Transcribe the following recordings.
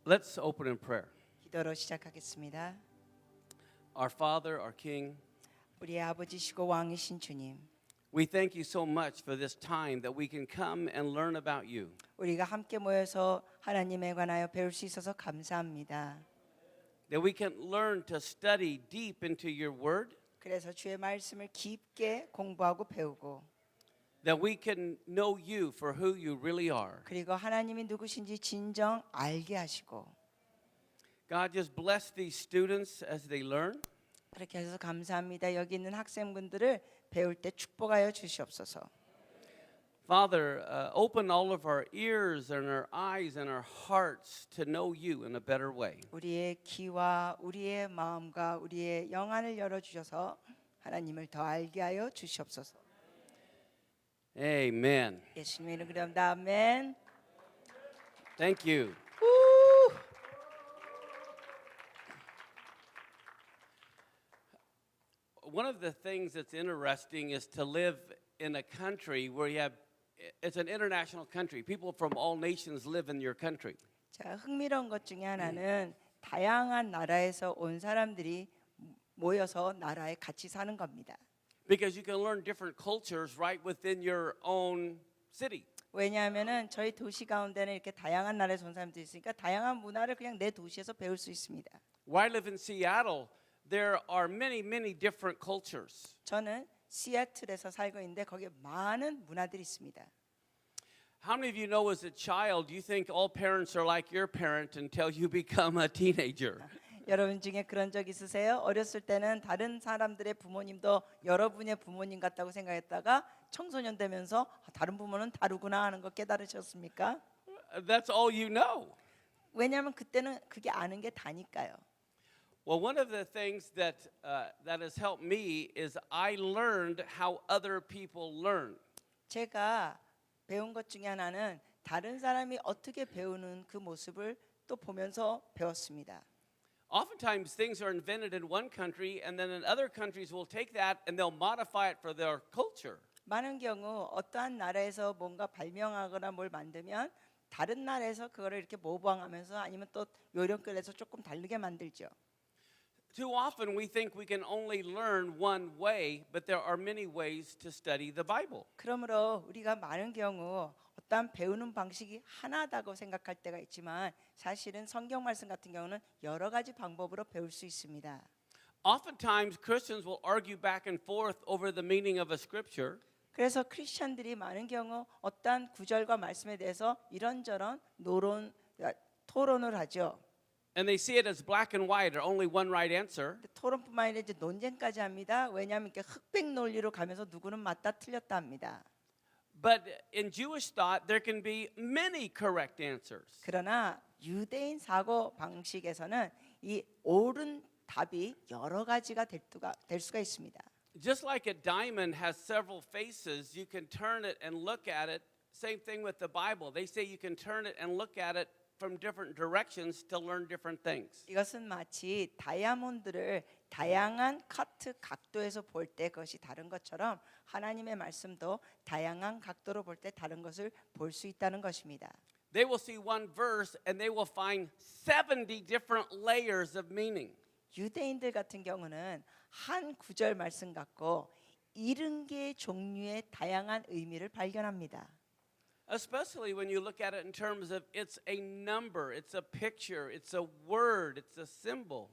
Let's open in prayer. 기도로 시작하겠습니다. Our Father, our King, 우리의 아버지시고 왕이신 주님, we thank you so much for this time that we can come and learn about you. 우리가 함께 모여서 하나님에 관하여 배울 수 있어서 감사합니다. That we can learn to study deep into your word. 그래서 주의 말씀을 깊게 공부하고 배우고 That we can know you for who you really are. 그리고 하나님이 누구신지 진정 알게 하시고 God, just bless these students as they learn. 그렇게 해서 감사합니다. 여기 있는 학생분들을 배울 때 축복하여 주시옵소서. Father, open all of our ears and our eyes and our hearts to know you in a better way. 우리의 귀와 우리의 마음과 우리의 영안을 열어 주셔서 하나님을 더 알게 하여 주시옵소서. Amen. 예수님의 이름으로 기도합니다. 아멘. Thank you. One of the things that's interesting is to live in a country where you have, it's an international country. People from all nations live in your country. 자, 흥미로운 것 중에 하나는 다양한 나라에서 온 사람들이 모여서 나라에 같이 사는 겁니다. Because you can learn different cultures right within your own city. 왜냐하면은 저희 도시 가운데는 이렇게 다양한 나라에서 온 사람들이 있으니까 다양한 문화를 그냥 내 도시에서 배울 수 있습니다. Where I live in Seattle, there are many different cultures. 저는 시애틀에서 살고 있는데 거기에 많은 문화들이 있습니다. How many of you know as a child, you think all parents are like your parent until you become a teenager? 여러분 중에 그런 적 있으세요? 어렸을 때는 다른 사람들의 부모님도 여러분의 부모님 같다고 생각했다가 청소년 되면서 다른 부모는 다르구나 하는 거 깨달으셨습니까? That's all you know. 왜냐하면 그때는 그게 아는 게 다니까요. Well, one of the things that has helped me is I learned how other people learn. 제가 배운 것 중에 하나는 다른 사람이 어떻게 배우는 그 모습을 또 보면서 배웠습니다. Oftentimes things are invented in one country and then in other countries will take that and they'll modify it for their culture. 많은 경우 어떠한 나라에서 뭔가 발명하거나 뭘 만들면 다른 나라에서 그거를 이렇게 모방하면서 아니면 또 요령을 해서 조금 다르게 만들죠. Too often we think we can only learn one way, but there are many ways to study the Bible. 그러므로 우리가 많은 경우 어떠한 배우는 방식이 하나다고 생각할 때가 있지만 사실은 성경 말씀 같은 경우는 여러 가지 방법으로 배울 수 있습니다. Oftentimes Christians will argue back and forth over the meaning of a scripture. 그래서 크리스천들이 많은 경우 어떠한 구절과 말씀에 대해서 이런저런 토론을 하죠. And they see it as black and white or only one right answer. 토론뿐만 아니라 이제 논쟁까지 합니다. 왜냐하면 이렇게 흑백 논리로 가면서 누구는 맞다 틀렸다 합니다. But in Jewish thought, there can be many correct answers. 그러나 유대인 사고 방식에서는 이 옳은 답이 여러 가지가 될 수가 있습니다. Just like a diamond has several faces, you can turn it and look at it. Same thing with the Bible. They say you can turn it and look at it from different directions to learn different things. 이것은 마치 다이아몬드를 다양한 커트 각도에서 볼 때 그것이 다른 것처럼 하나님의 말씀도 다양한 각도로 볼 때 다른 것을 볼 수 있다는 것입니다. They will see one verse and they will find 70 different layers of meaning. 유대인들 같은 경우는 한 구절 말씀 갖고 70개의 종류의 다양한 의미를 발견합니다. Especially when you look at it in terms of it's a number, it's a picture, it's a word, it's a symbol.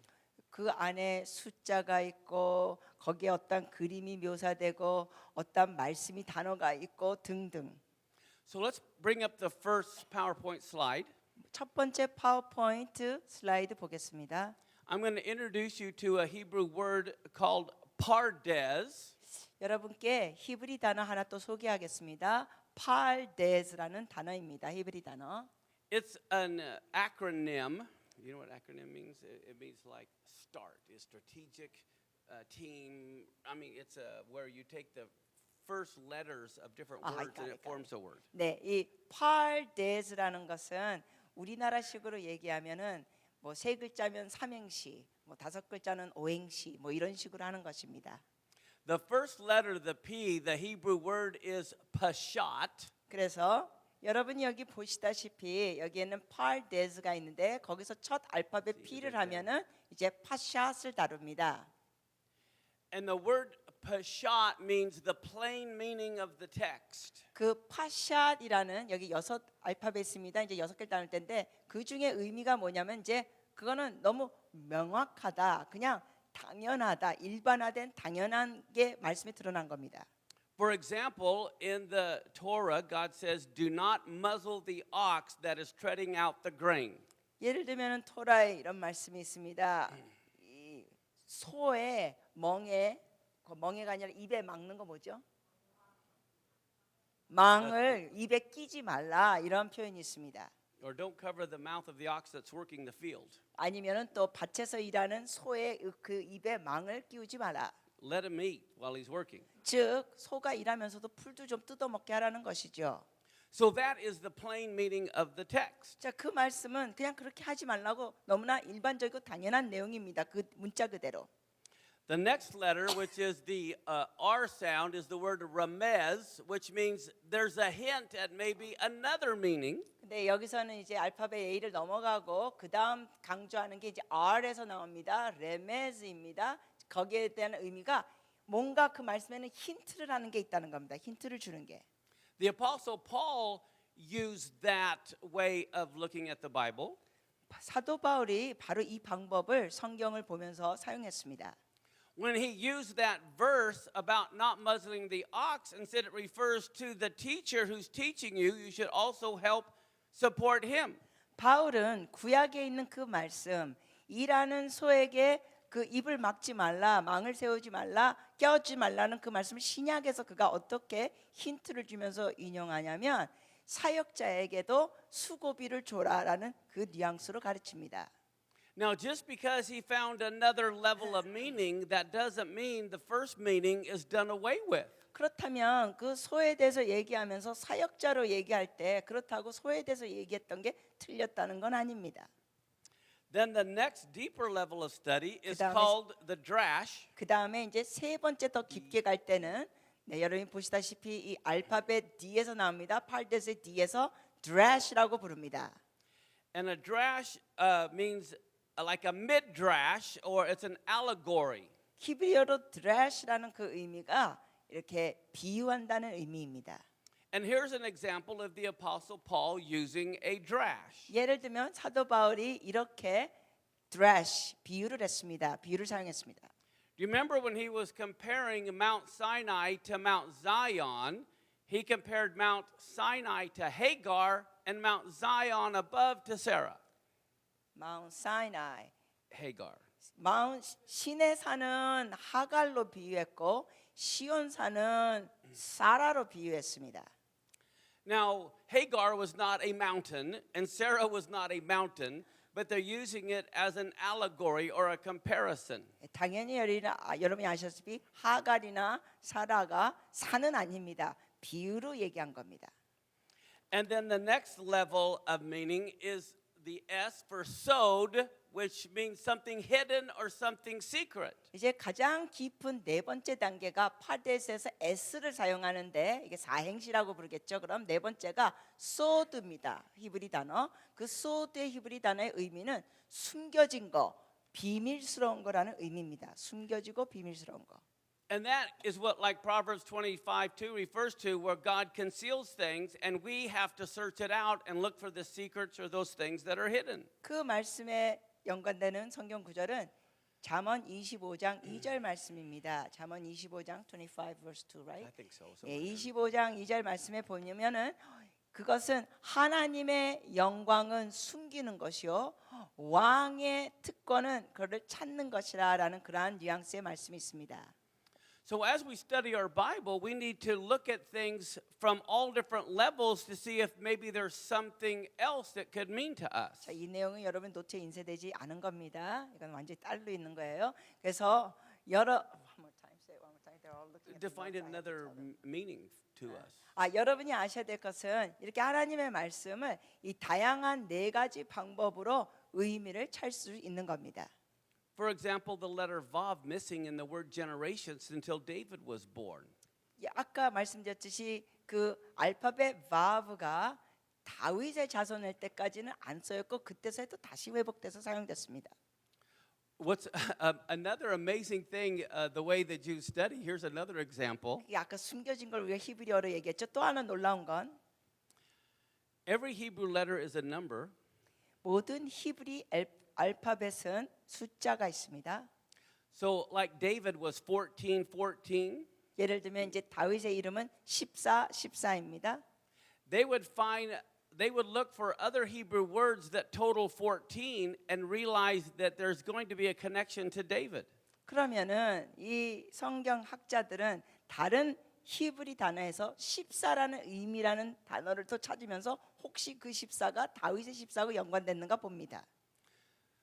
그 안에 숫자가 있고 거기에 어떤 그림이 묘사되고 어떤 말씀이 단어가 있고 등등. So let's bring up the first PowerPoint slide. 첫 번째 파워포인트 슬라이드 보겠습니다. I'm going to introduce you to a Hebrew word called pardes. 여러분께 히브리 단어 하나 또 소개하겠습니다. pardes,라는 단어입니다. 히브리 단어. It's an acronym. You know what acronym means? It means like START, is strategic team. I mean, it's where you take the first letters of different words and it forms a word. 네, 이 pardes,라는 것은 우리나라식으로 얘기하면은 뭐 세 글자면 삼행시, 뭐 다섯 글자는 오행시, 뭐 이런 식으로 하는 것입니다. The first letter, the P, the Hebrew word is pashat. 그래서 여러분이 여기 보시다시피 여기에는 parDes가 있는데 거기서 첫 알파벳 P를 하면은 이제 파샷을 다룹니다. And the word pashat means the plain meaning of the text. 그 파샷이라는 여기 6 알파벳입니다. 이제 6개를 나눌 텐데 그 중에 의미가 뭐냐면 이제 그거는 너무 명확하다. 그냥 당연하다. 일반화된 당연한 게 말씀에 드러난 겁니다. For example, in the Torah, God says, "Do not muzzle the ox that is treading out the grain." 예를 들면 토라에 이런 말씀이 있습니다. 이 소의 멍에가 아니라 입에 막는 거 뭐죠? 망을 입에 끼지 말라 이런 표현이 있습니다. Or don't cover the mouth of the ox that's working the field. 아니면은 또 밭에서 일하는 소의 그 입에 망을 끼우지 마라. Let him eat while he's working. 즉 소가 일하면서도 풀도 좀 뜯어먹게 하라는 것이죠. So that is the plain meaning of the text. 자, 그 말씀은 그냥 그렇게 하지 말라고 너무나 일반적이고 당연한 내용입니다. 그 문자 그대로. The next letter, which is the R sound, is the word remez, which means there's a hint at maybe another meaning. 근데 여기서는 이제 알파벳 A를 넘어가고 그 다음 강조하는 게 이제 R에서 나옵니다. 레메즈입니다. 거기에 대한 의미가 뭔가 그 말씀에는 힌트를 하는 게 있다는 겁니다. 힌트를 주는 게. The Apostle Paul used that way of looking at the Bible. 사도 바울이 바로 이 방법을 성경을 보면서 사용했습니다. When he used that verse about not muzzling the ox and said it refers to the teacher who's teaching you, you should also help support him. 바울은 구약에 있는 그 말씀, 일하는 소에게 그 입을 막지 말라, 망을 세우지 말라, 껴지 말라는 그 말씀을 신약에서 그가 어떻게 힌트를 주면서 인용하냐면 사역자에게도 수고비를 줘라라는 그 뉘앙스로 가르칩니다. Now, just because he found another level of meaning, that doesn't mean the first meaning is done away with. 그렇다면 그 소에 대해서 얘기하면서 사역자로 얘기할 때 그렇다고 소에 대해서 얘기했던 게 틀렸다는 건 아닙니다. Then the next deeper level of study is 그다음에- called the drash. 그 다음에 이제 세 번째 더 깊게 갈 때는 여러분이 보시다시피 이 알파벳 D에서 나옵니다. parDes의 D에서 drash라고 부릅니다. And a drash means like a midrash, or it's an allegory. 히브리어로 drash라는 그 의미가 이렇게 비유한다는 의미입니다. And here's an example of the Apostle Paul using a drash. 예를 들면 사도 바울이 이렇게 drash 비유를 했습니다. 비유를 사용했습니다. Do you remember when he was comparing Mount Sinai to Mount Zion? He compared Mount Sinai to Hagar and Mount Zion above to Sarah. 마운트 사이나이, Hagar. 마운트 신의 산은 하갈로 비유했고 시온 산은 사라로 비유했습니다. Now, Hagar was not a mountain, and Sarah was not a mountain, but they're using it as an allegory or a comparison. 당연히 여러분이 아셨다시피 하갈이나 사라가 산은 아닙니다. 비유로 얘기한 겁니다. And then the next level of meaning is the S for sod, which means something hidden or something secret. 이제 가장 깊은 네 번째 단계가 파데스에서 S를 사용하는데 이게 사행시라고 부르겠죠. 그럼 네 번째가 소드입니다. 히브리 단어. 그 소드의 히브리 단어의 의미는 숨겨진 거, 비밀스러운 거라는 의미입니다. 숨겨지고 비밀스러운 거. And that is what like Proverbs 25:2 refers to, where God conceals things and we have to search it out and look for the secrets or those things that are hidden. 그 말씀에 연관되는 성경 구절은 잠언 25장 2절 말씀입니다. 잠언 25장 25 verse 2, right? I think so. 예, 25장 2절 말씀에 보면은 그것은 하나님의 영광은 숨기는 것이요 왕의 특권은 그를 찾는 것이라라는 그러한 뉘앙스의 말씀이 있습니다. So as we study our Bible, we need to look at things from all different levels to see if maybe there's something else that could mean to us. 자, 이 내용은 여러분 노트에 인쇄되지 않은 겁니다. 이건 완전히 따로 있는 거예요. 그래서 one more time, say it one more time. They're all looking at the Define notes I have another to tell them. meaning to us. 여러분이 아셔야 될 것은 이렇게 하나님의 말씀을 이 다양한 네 가지 방법으로 의미를 찾을 수 있는 겁니다. For example, the letter Vav missing in the word generations until David was born. 아까 말씀드렸듯이 그 알파벳 바브가 다윗의 자손일 때까지는 안 쓰였고 그때서야 또 다시 회복돼서 사용됐습니다. What's another amazing thing, the way the Jews study? Here's another example. 이게 아까 숨겨진 걸 우리가 히브리어로 얘기했죠. 또 하나 놀라운 건 Every Hebrew letter is a number. 모든 히브리 알파벳은 숫자가 있습니다. So, like David was 14, 14. 예를 들면 이제 다윗의 이름은 14, 14입니다. They would look for other Hebrew words that total 14 and realize that there's going to be a connection to David. 그러면은 이 성경 학자들은 다른 히브리 단어에서 14라는 의미라는 단어를 또 찾으면서 혹시 그 14가 다윗의 14하고 연관됐는가 봅니다.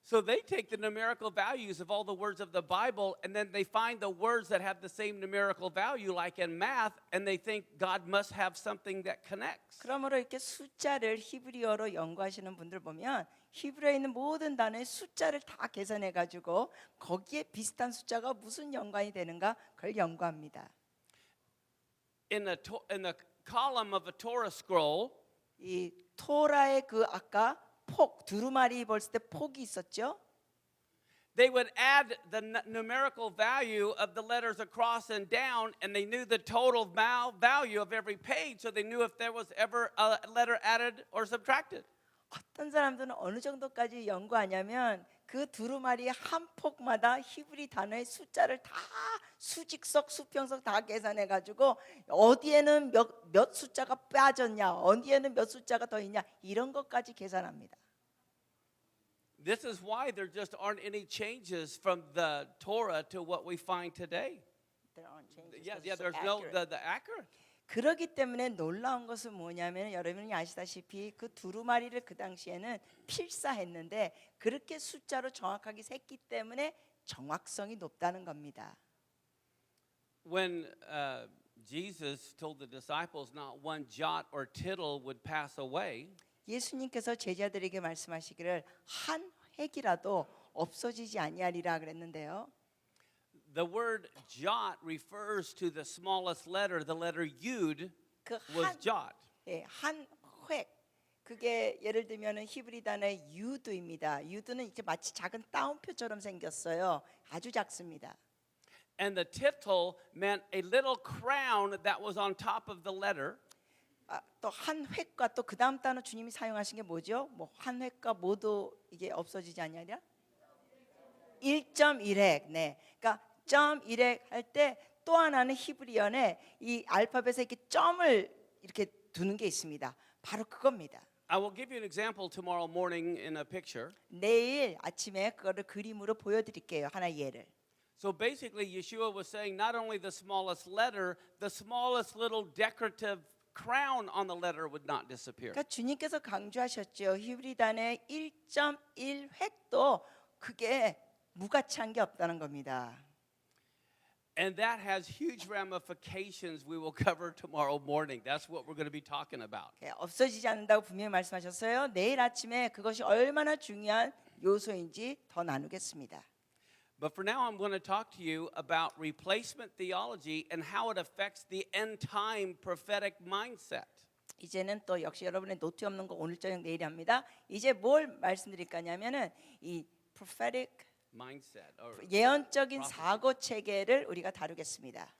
So they take the numerical values of all the words of the Bible and then they find the words that have the same numerical value like in math and they think God must have something that connects. 그러므로 이렇게 숫자를 히브리어로 연구하시는 분들 보면 히브리어에 있는 모든 단어의 숫자를 다 계산해 가지고 거기에 비슷한 숫자가 무슨 연관이 되는가 그걸 연구합니다. In the column of a Torah scroll, 이 토라의 그 아까 폭 두루마리 벌쓸 때 폭이 있었죠. they would add the numerical value of the letters across and down, and they knew the total value of every page, so they knew if there was ever a letter added or subtracted. 어떤 사람들은 어느 정도까지 연구하냐면 그 두루마리 한 폭마다 히브리 단어의 숫자를 다 수직석, 수평석 다 계산해 가지고 어디에는 몇 숫자가 빠졌냐, 어디에는 몇 숫자가 더 있냐 이런 것까지 계산합니다. This is why there just aren't any changes from the Torah to what we find today. There's no the accurate. 그렇기 때문에 놀라운 것은 뭐냐면 여러분이 아시다시피 그 두루마리를 그 당시에는 필사했는데 그렇게 숫자로 정확하게 셌기 때문에 정확성이 높다는 겁니다. When Jesus told the disciples not one jot or tittle would pass away, 예수님께서 제자들에게 말씀하시기를 한 획이라도 없어지지 아니하리라 그랬는데요. the word jot refers to the smallest letter. The letter Yud was jot. 한 획. 그게 예를 들면은 히브리 단어의 유드입니다. 유드는 이제 마치 작은 따옴표처럼 생겼어요. 아주 작습니다. And the tittle meant a little crown that was on top of the letter. 또 한 획과 또 그 다음 단어 주님이 사용하신 게 뭐죠? 뭐 한 획과 모두 이게 없어지지 않냐냐? 1.1획. 네. 그러니까 0.1획 할 때 또 하나는 히브리어에 이 알파벳에 이렇게 점을 이렇게 두는 게 있습니다. 바로 그겁니다. I will give you an example tomorrow morning in a picture. 내일 아침에 그거를 그림으로 보여드릴게요. 하나 예를. So basically, Yeshua was saying not only the smallest letter, the smallest little decorative crown on the letter would not disappear. 그러니까 주님께서 강조하셨죠. 히브리 단어의 1.1획도 그게 무가치한 게 없다는 겁니다. And that has huge ramifications we will cover tomorrow morning. That's what we're going to be talking about. 없어지지 않는다고 분명히 말씀하셨어요. 내일 아침에 그것이 얼마나 중요한 요소인지 더 나누겠습니다. But for now, I'm going to talk to you about replacement theology and how it affects the end time prophetic mindset. 이제는 또 역시 여러분의 노트 없는 거 오늘 저녁 내일 합니다. 이제 뭘 말씀드릴 거냐면은 이 prophetic Mindset. Or 예언적인 사고 체계를 우리가 다루겠습니다.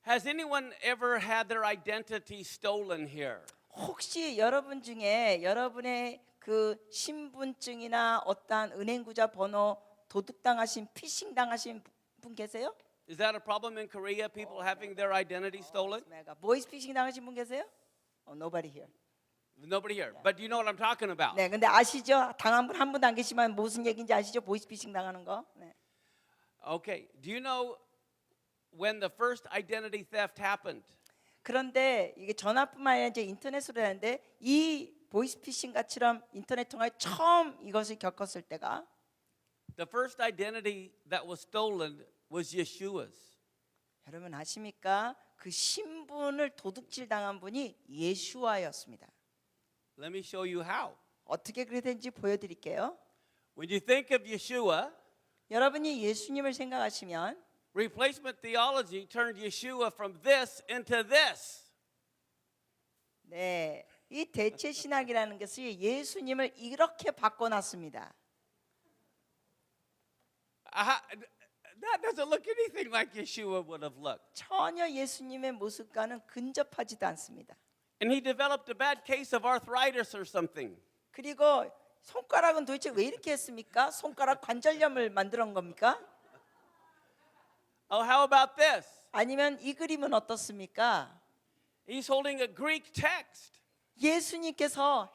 Has anyone ever had their identity stolen here? 혹시 여러분 중에 여러분의 그 신분증이나 어떠한 은행구자 번호 도둑당하신 피싱 당하신 분 계세요? Is that a problem in Korea? People having their identity stolen? 보이스 피싱 당하신 분 계세요? Nobody here. Nobody here. But you know what I'm talking about. 네, 근데 아시죠? 당한 분 한 분도 안 계시지만 무슨 얘기인지 아시죠? 보이스 피싱 당하는 거. 네. Okay. Do you know when the first identity theft happened? 그런데 이게 전화뿐만 아니라 이제 인터넷으로 하는데 이 보이스 피싱 같이럼 인터넷 통화에 처음 이것을 겪었을 때가 The first identity that was stolen was Yeshua's. 여러분 아십니까? 그 신분을 도둑질 당한 분이 예수와였습니다. Let me show you how. 어떻게 그래 된지 보여드릴게요. When you think of Yeshua, 여러분이 예수님을 생각하시면 replacement theology turned Yeshua from this into this. 네, 이 대체 신학이라는 것이 예수님을 이렇게 바꿔놨습니다. That doesn't look anything like Yeshua would have looked. 전혀 예수님의 모습과는 근접하지도 않습니다. And he developed a bad case of arthritis or something. 그리고 손가락은 도대체 왜 이렇게 했습니까? 손가락 관절염을 만들어 온 겁니까? Oh, how about this? 아니면 이 그림은 어떻습니까? He's holding a Greek text. 예수님께서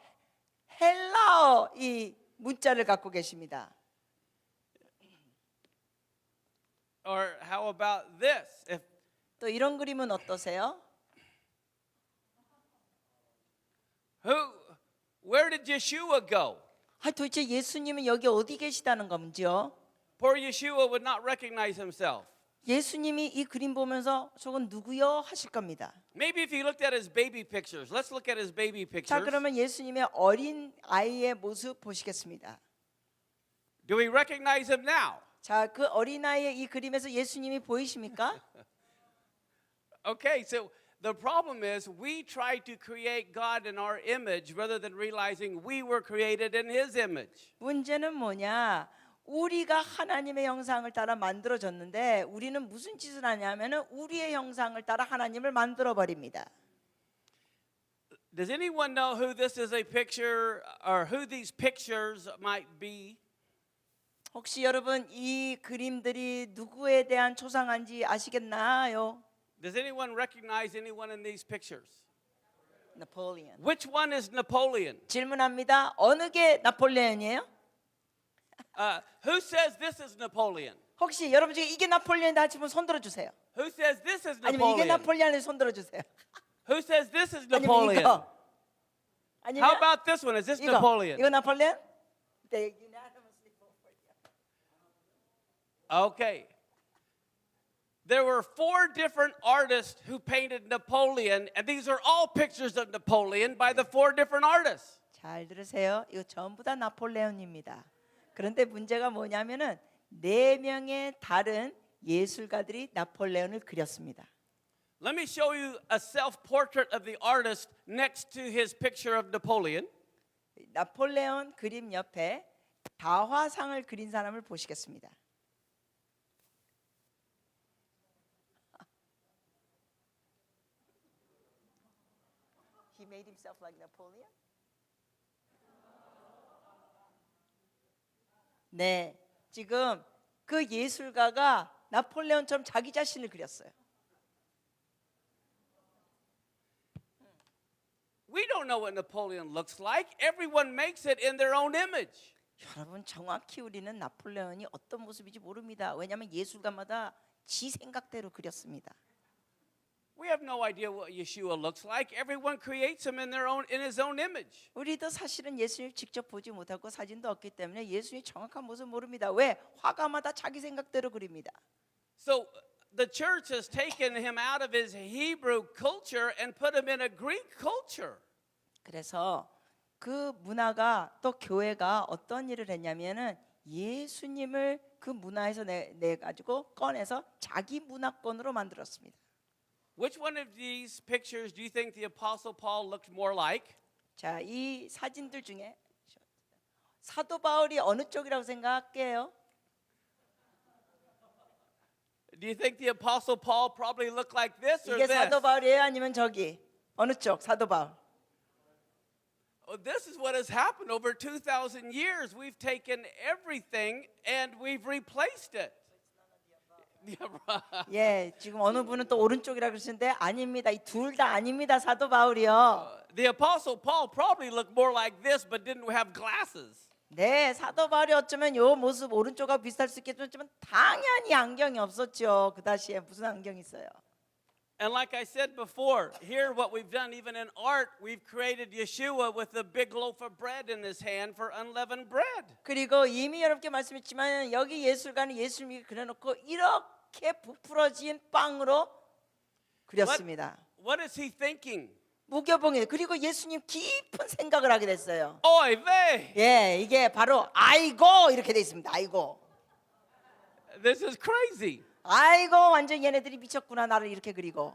헬라어 이 문자를 갖고 계십니다. Or how about this? If 또 이런 그림은 어떠세요? where did Yeshua go? 도대체 예수님은 여기 어디 계시다는 건지요? Poor Yeshua would not recognize himself. 예수님이 이 그림 보면서 저건 누구요? 하실 겁니다. Maybe if he looked at his baby pictures. Let's look at his baby 자, pictures. 그러면 예수님의 어린 아이의 모습 보시겠습니다. Do we recognize him now? 자, 그 어린 아이의 이 그림에서 예수님이 보이십니까? Okay, so the problem is we try to create God in our image rather than realizing we were created in his image. 문제는 뭐냐? 우리가 하나님의 형상을 따라 만들어졌는데 우리는 무슨 짓을 하냐면은 우리의 형상을 따라 하나님을 만들어 버립니다. Does anyone know who this is a picture or who these pictures might be? 혹시 여러분 이 그림들이 누구에 대한 초상한지 아시겠나요? Does anyone recognize anyone in these pictures? 나폴레옹. Which one is Napoleon? 질문합니다. 어느 게 나폴레옹이에요? Who says this is Napoleon? 혹시 여러분 중에 이게 나폴레옹이다 하시면 손 들어 주세요. Who says this is 아니면 이게 Napoleon? 나폴레옹이 손 들어 주세요. Who says this is 아니면 Napoleon? 이거. How 아니면 about this one? Is this 이거. Napoleon? 이거 나폴레옹? 네, unanimously vote for you. Okay. There were 4 different artists who painted Napoleon, and these are all pictures of Napoleon by the 4 different artists. 잘 들으세요. 이거 전부 다 나폴레옹입니다. 그런데 문제가 뭐냐면은 4명의 다른 예술가들이 나폴레옹을 그렸습니다. Let me show you a self-portrait of the artist next to his picture of Napoleon. 나폴레옹 그림 옆에 다화상을 그린 사람을 보시겠습니다. He made himself like Napoleon? 네, 지금 그 예술가가 나폴레옹처럼 자기 자신을 그렸어요. We don't know what Napoleon looks like. Everyone makes it in their own image. 여러분 정확히 우리는 나폴레옹이 어떤 모습인지 모릅니다. 왜냐하면 예술가마다 지 생각대로 그렸습니다. We have no idea what Yeshua looks like. Everyone creates him in his own image. 우리도 사실은 예수님 직접 보지 못하고 사진도 없기 때문에 예수님의 정확한 모습 모릅니다. 왜? 화가마다 자기 생각대로 그립니다. So the church has taken him out of his Hebrew culture and put him in a Greek culture. 그래서 그 문화가 또 교회가 어떤 일을 했냐면은 예수님을 그 문화에서 내 가지고 꺼내서 자기 문화권으로 만들었습니다. Which one of these pictures do you think the Apostle Paul looked more like? 자, 이 사진들 중에 사도 바울이 어느 쪽이라고 생각해요? Do you think the Apostle Paul probably looked like this or 이게 this? 사도 바울이에요? 아니면 저기 어느 쪽 사도 바울? Oh, this is what has happened over 2,000 years. We've taken everything and we've replaced it. Yeah, right. 예, 지금 어느 분은 또 오른쪽이라 그러시는데 아닙니다. 이 둘 다 아닙니다. 사도 바울이요. The Apostle Paul probably looked more like this but didn't have glasses. 네, 사도 바울이 어쩌면 요 모습 오른쪽하고 비슷할 수 있겠지만 당연히 안경이 없었죠. 그 당시에 무슨 안경이 있어요? And like I said before, here what we've done even in art, we've created Yeshua with a big loaf of bread in his hand for unleavened bread. 그리고 이미 여러분께 말씀했지만 여기 예술가는 예수님이 그려놓고 이렇게 부풀어진 빵으로 그렸습니다. What is he thinking? 무교봉이에요. 그리고 예수님 깊은 생각을 하게 됐어요. Oy vey! 예, 이게 바로 아이고 이렇게 돼 있습니다. 아이고. This is crazy. 아이고 완전 얘네들이 미쳤구나 나를 이렇게 그리고.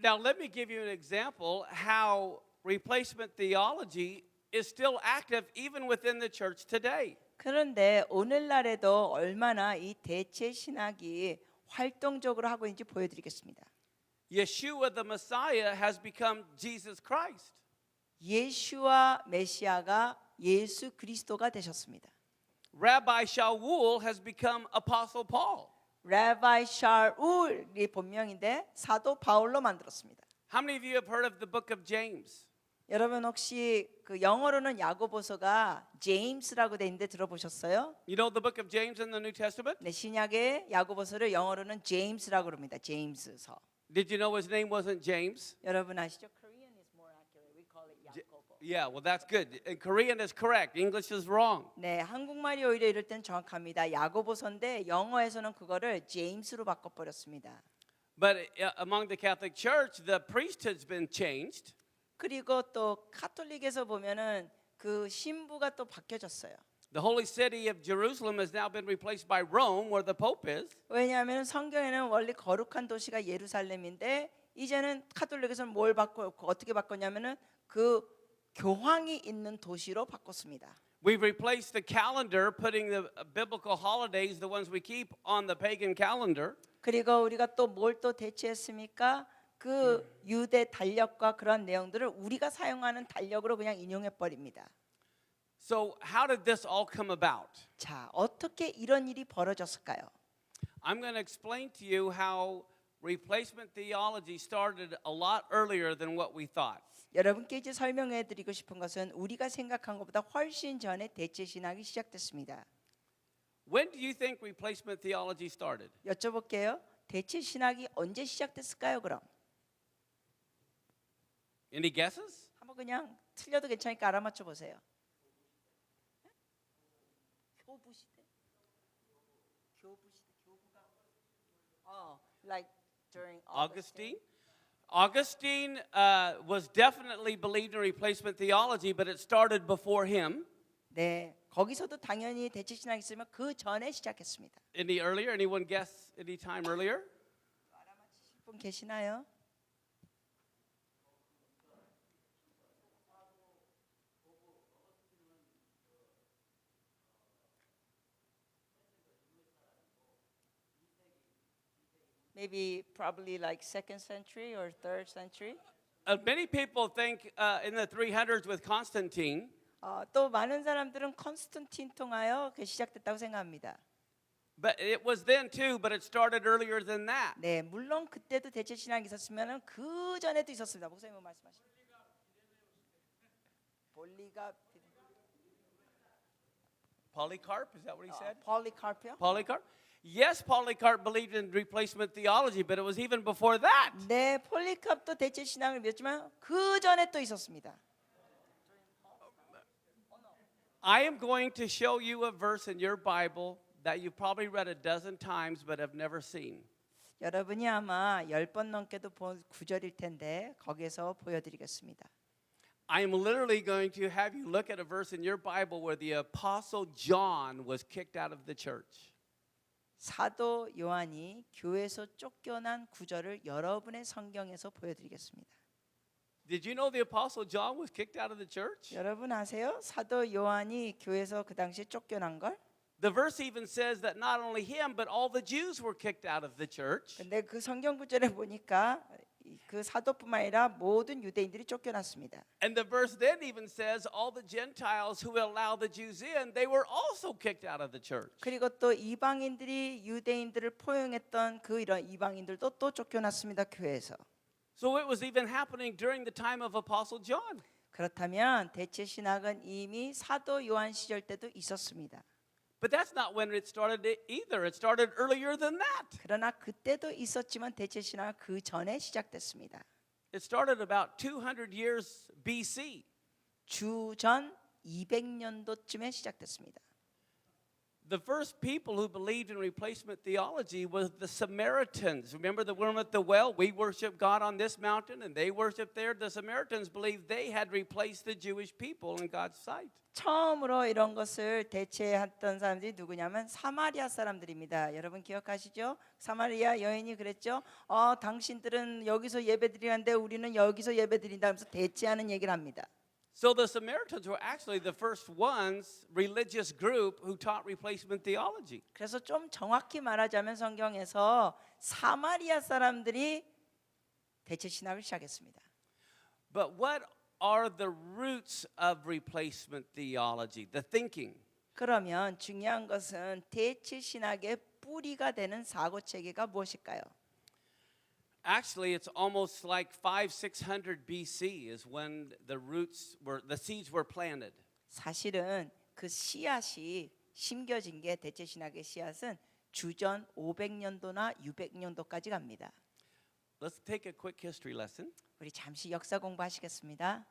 Now, let me give you an example how replacement theology is still active even within the church today. 그런데 오늘날에도 얼마나 이 대체 신학이 활동적으로 하고 있는지 보여드리겠습니다. Yeshua the Messiah has become Jesus Christ. 예수와 메시아가 예수 그리스도가 되셨습니다. Rabbi Shaul has become Apostle Paul. 라바이 샤울이 본명인데 사도 바울로 만들었습니다. How many of you have heard of the book of James? 여러분 혹시 그 영어로는 야고보서가 제임스라고 돼 있는데 들어보셨어요? You know the book of James in the New Testament? 네, 신약의 야고보서를 영어로는 제임스라고 그럽니다. 제임스서. Did you know his name wasn't James? 여러분 아시죠? Korean is more accurate. We call it 야고보. Yeah, well, that's good. Korean is correct. English is wrong. 네, 한국말이 오히려 이럴 땐 정확합니다. 야고보서인데 영어에서는 그거를 제임스로 바꿔 버렸습니다. But among the Catholic Church, the priesthood's been changed. 그리고 또 카톨릭에서 보면은 그 신부가 또 바뀌어졌어요. The holy city of Jerusalem has now been replaced by Rome, where the Pope is. 왜냐하면 성경에는 원래 거룩한 도시가 예루살렘인데 이제는 카톨릭에서는 뭘 바꿔 어떻게 바꿨냐면은 그 교황이 있는 도시로 바꿨습니다. We've replaced the calendar, putting the biblical holidays, the ones we keep, on the pagan calendar. 그리고 우리가 또 뭘 또 대체했습니까? 그 유대 달력과 그런 내용들을 우리가 사용하는 달력으로 그냥 인용해 버립니다. So how did this all come about? 자, 어떻게 이런 일이 벌어졌을까요? I'm going to explain to you how replacement theology started a lot earlier than what we thought. 여러분께 이제 설명해 드리고 싶은 것은 우리가 생각한 것보다 훨씬 전에 대체 신학이 시작됐습니다. When do you think replacement theology started? 여쭤볼게요. 대체 신학이 언제 시작됐을까요? 그럼 Any guesses? 한번 그냥 틀려도 괜찮으니까 알아맞혀 보세요. 교부 시대. Like during Augustine? Augustine was definitely believed in replacement theology, but it started before him. 네, 거기서도 당연히 대체 신학이 있으면 그 전에 시작했습니다. Any earlier? Anyone guess any time earlier? 알아맞히실 분 계시나요? Maybe probably like second century or third century. Many people think in the 300s with Constantine, 또 많은 사람들은 컨스탄틴 통하여 그 시작됐다고 생각합니다. but it was then too, but it started earlier than that. 네, 물론 그때도 대체 신학이 있었으면은 그 전에도 있었습니다. 목사님 말씀하시죠. 볼리갑 Polycarp, is that what he said? 폴리카르프요? Polycarp? Yes, Polycarp believed in replacement theology, but it was even before that. 네, 폴리카르프도 대체 신학을 믿었지만 그 전에 또 있었습니다. I am going to show you a verse in your Bible that you've probably read a dozen times but have never seen. 여러분이 아마 10번 넘게도 본 구절일 텐데 거기에서 보여드리겠습니다. I am literally going to have you look at a verse in your Bible where the Apostle John was kicked out of the church. 사도 요한이 교회에서 쫓겨난 구절을 여러분의 성경에서 보여드리겠습니다. Did you know the Apostle John was kicked out of the church? 여러분 아세요? 사도 요한이 교회에서 그 당시에 쫓겨난 걸? The verse even says that not only him, but all the Jews were kicked out of the church. 근데 그 성경 구절에 보니까 그 사도뿐만 아니라 모든 유대인들이 쫓겨났습니다. And the verse then even says all the Gentiles who allowed the Jews in, they were also kicked out of the church. 그리고 또 이방인들이 유대인들을 포용했던 그 이런 이방인들도 또 쫓겨났습니다. 교회에서. So it was even happening during the time of Apostle John. 그렇다면 대체 신학은 이미 사도 요한 시절 때도 있었습니다. But that's not when it started either. It started earlier than that. 그러나 그때도 있었지만 대체 신학은 그 전에 시작됐습니다. It started about 200 years BC. 주전 200년도쯤에 시작됐습니다. The first people who believed in replacement theology was the Samaritans. Remember the woman at the well? We worship God on this mountain, and they worship there. The Samaritans believed they had replaced the Jewish people in God's sight. 처음으로 이런 것을 대체했던 사람들이 누구냐면 사마리아 사람들입니다. 여러분 기억하시죠? 사마리아 여인이 그랬죠. 당신들은 여기서 예배드리는데 우리는 여기서 예배드린다 하면서 대체하는 얘기를 합니다. So the Samaritans were actually the first ones, religious group, who taught replacement theology. 그래서 좀 정확히 말하자면 성경에서 사마리아 사람들이 대체 신학을 시작했습니다. But what are the roots of replacement theology, the thinking? 그러면 중요한 것은 대체 신학의 뿌리가 되는 사고 체계가 무엇일까요? Actually, it's almost like 500-600 BC is when the seeds were planted. 사실은 그 씨앗이 심겨진 게 대체 신학의 씨앗은 주전 500년도나 600년도까지 갑니다. Let's take a quick history lesson. 우리 잠시 역사 공부하시겠습니다.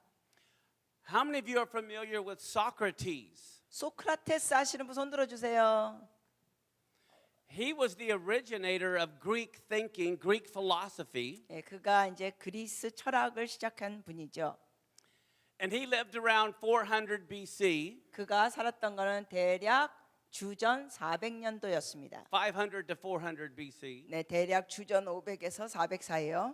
How many of you are familiar with Socrates? 소크라테스 아시는 분 손 들어주세요. He was the originator of Greek thinking, Greek philosophy, 예, 그가 이제 그리스 철학을 시작한 분이죠. and he lived around 400 BC, 그가 살았던 거는 대략 주전 400년도였습니다. 500 to 400 BC. 네, 대략 주전 500에서 400 사이요.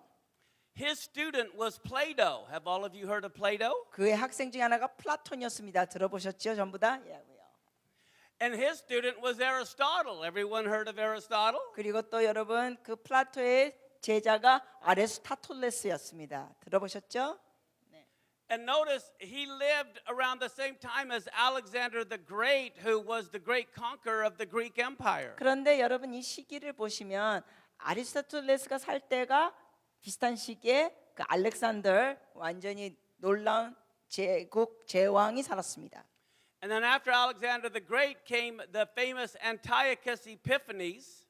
His student was Plato. Have all of you heard of Plato? 그의 학생 중에 하나가 플라톤이었습니다. 들어보셨죠? 전부 다? 예. And his student was Aristotle. Everyone heard of Aristotle? 그리고 또 여러분 그 플라토의 제자가 아레스타톨레스였습니다. 들어보셨죠? And notice he lived around the same time as Alexander the Great, who was the great conqueror of the Greek Empire. 그런데 여러분 이 시기를 보시면 아리스토텔레스가 살 때가 비슷한 시기에 그 알렉산더 완전히 놀라운 제국 제왕이 살았습니다. And then after Alexander the Great came the famous Antiochus Epiphanes.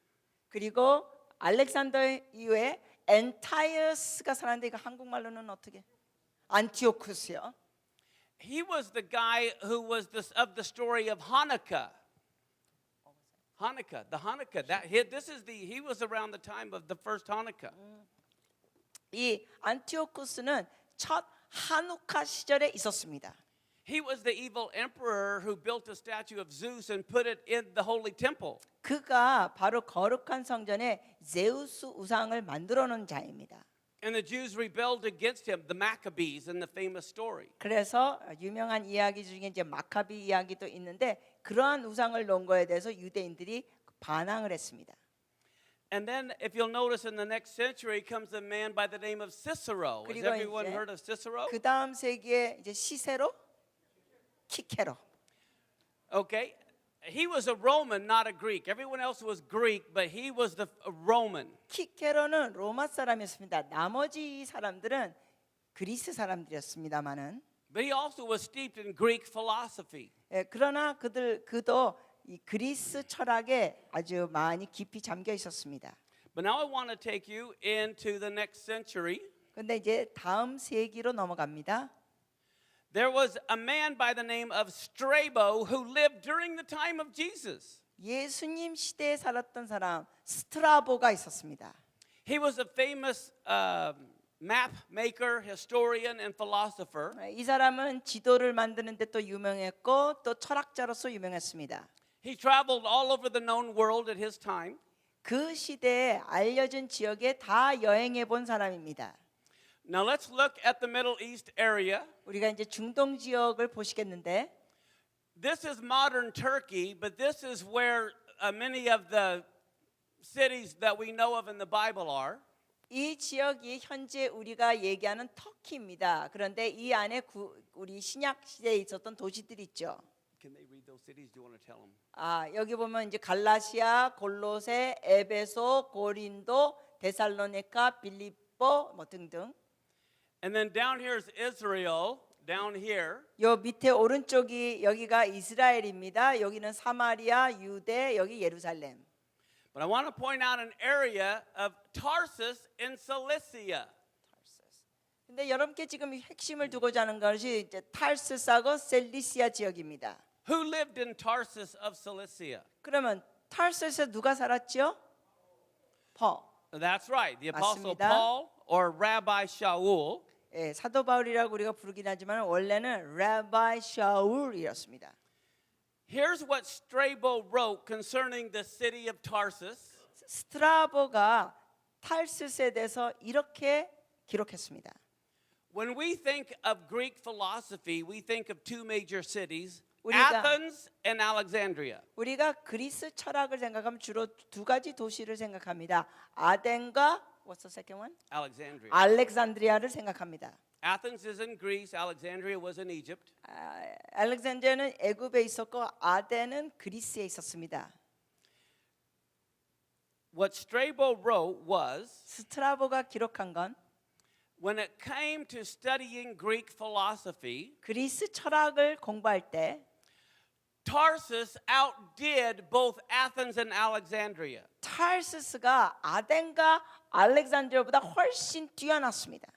그리고 알렉산더 이후에 엔타이어스가 살았는데 이거 한국말로는 어떻게? 안티오쿠스요. He was the guy who was of the story of Hanukkah. Hanukkah, the Hanukkah. He was around the time of the first Hanukkah. 이 안티오쿠스는 첫 하누카 시절에 있었습니다. He was the evil emperor who built a statue of Zeus and put it in the holy temple. 그가 바로 거룩한 성전에 제우스 우상을 만들어 놓은 자입니다. And the Jews rebelled against him, the Maccabees in the famous story. 그래서 유명한 이야기 중에 이제 마카비 이야기도 있는데 그러한 우상을 놓은 거에 대해서 유대인들이 반항을 했습니다. And then if you'll notice in the next century comes a man by the name of Cicero. Has 그리고 everyone 이제 heard of Cicero? 그 다음 세기에 이제 시세로, 키케로. Okay. He was a Roman, not a Greek. Everyone else was Greek, but he was a Roman. 키케로는 로마 사람이었습니다. 나머지 사람들은 그리스 사람들이었습니다만은. But he also was steeped in Greek philosophy. 그러나 그도 이 그리스 철학에 아주 많이 깊이 잠겨 있었습니다. But now I want to take you into the next century. 근데 이제 다음 세기로 넘어갑니다. There was a man by the name of Strabo who lived during the time of Jesus. 예수님 시대에 살았던 사람 스트라보가 있었습니다. He was a famous map maker, historian, and philosopher. 이 사람은 지도를 만드는데 또 유명했고 또 철학자로서 유명했습니다. He traveled all over the known world at his time. 그 시대에 알려진 지역에 다 여행해 본 사람입니다. Now let's look at the Middle East area. 우리가 이제 중동 지역을 보시겠는데 This is modern Turkey, but this is where many of the cities that we know of in the Bible are. 이 지역이 현재 우리가 얘기하는 터키입니다. 그런데 이 안에 우리 신약 시대에 있었던 도시들이 있죠. Can they read those cities? Do you want to tell them? 여기 보면 이제 갈라시아, 골로새, 에베소, 고린도, 데살로니가, 빌립보 뭐 등등. And then down here is Israel, down here. 요 밑에 오른쪽이 여기가 이스라엘입니다. 여기는 사마리아, 유대, 여기 예루살렘. But I want to point out an area of Tarsus in Cilicia. 근데 여러분께 지금 핵심을 두고자 하는 것이 이제 탈스하고 셀리시아 지역입니다. Who lived in Tarsus of Cilicia? 그러면 타르스에서 누가 살았죠? 폴. That's right, the Apostle 맞습니다. Paul or Rabbi Shaul. 예, 사도 바울이라고 우리가 부르긴 하지만 원래는 라바이 샤울이었습니다. Here's what Strabo wrote concerning the city of Tarsus. 스트라보가 탈스에 대해서 이렇게 기록했습니다. When we think of Greek philosophy, we think of two major cities, 우리가- Athens and Alexandria. 우리가 그리스 철학을 생각하면 주로 두 가지 도시를 생각합니다. 아덴과 what's the second one? Alexandria. 알렉산드리아를 생각합니다. Athens is in Greece, Alexandria was in Egypt. 알렉산드리아는 애굽에 있었고 아덴은 그리스에 있었습니다. What Strabo wrote was, 스트라보가 기록한 건 when it came to studying Greek philosophy, 그리스 철학을 공부할 때 Tarsus outdid both Athens and Alexandria. 탈스스가 아덴과 알렉산드리아보다 훨씬 뛰어났습니다.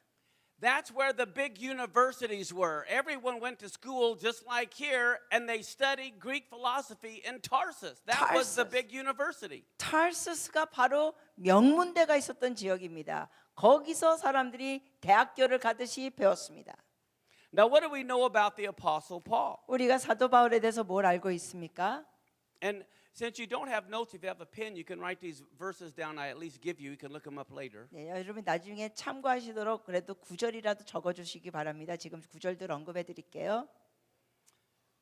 That's where the big universities were. Everyone went to school just like here, and they studied Greek philosophy in Tarsus. That was the Tarsus. big university. 탈스스가 바로 명문대가 있었던 지역입니다. 거기서 사람들이 대학교를 가듯이 배웠습니다. Now, what do we know about the Apostle Paul? 우리가 사도 바울에 대해서 뭘 알고 있습니까? And since you don't have notes, if you have a pen, you can write these verses down. I at least give you. You can look them up later. 네, 여러분 나중에 참고하시도록 그래도 구절이라도 적어주시기 바랍니다. 지금 구절들 언급해 드릴게요.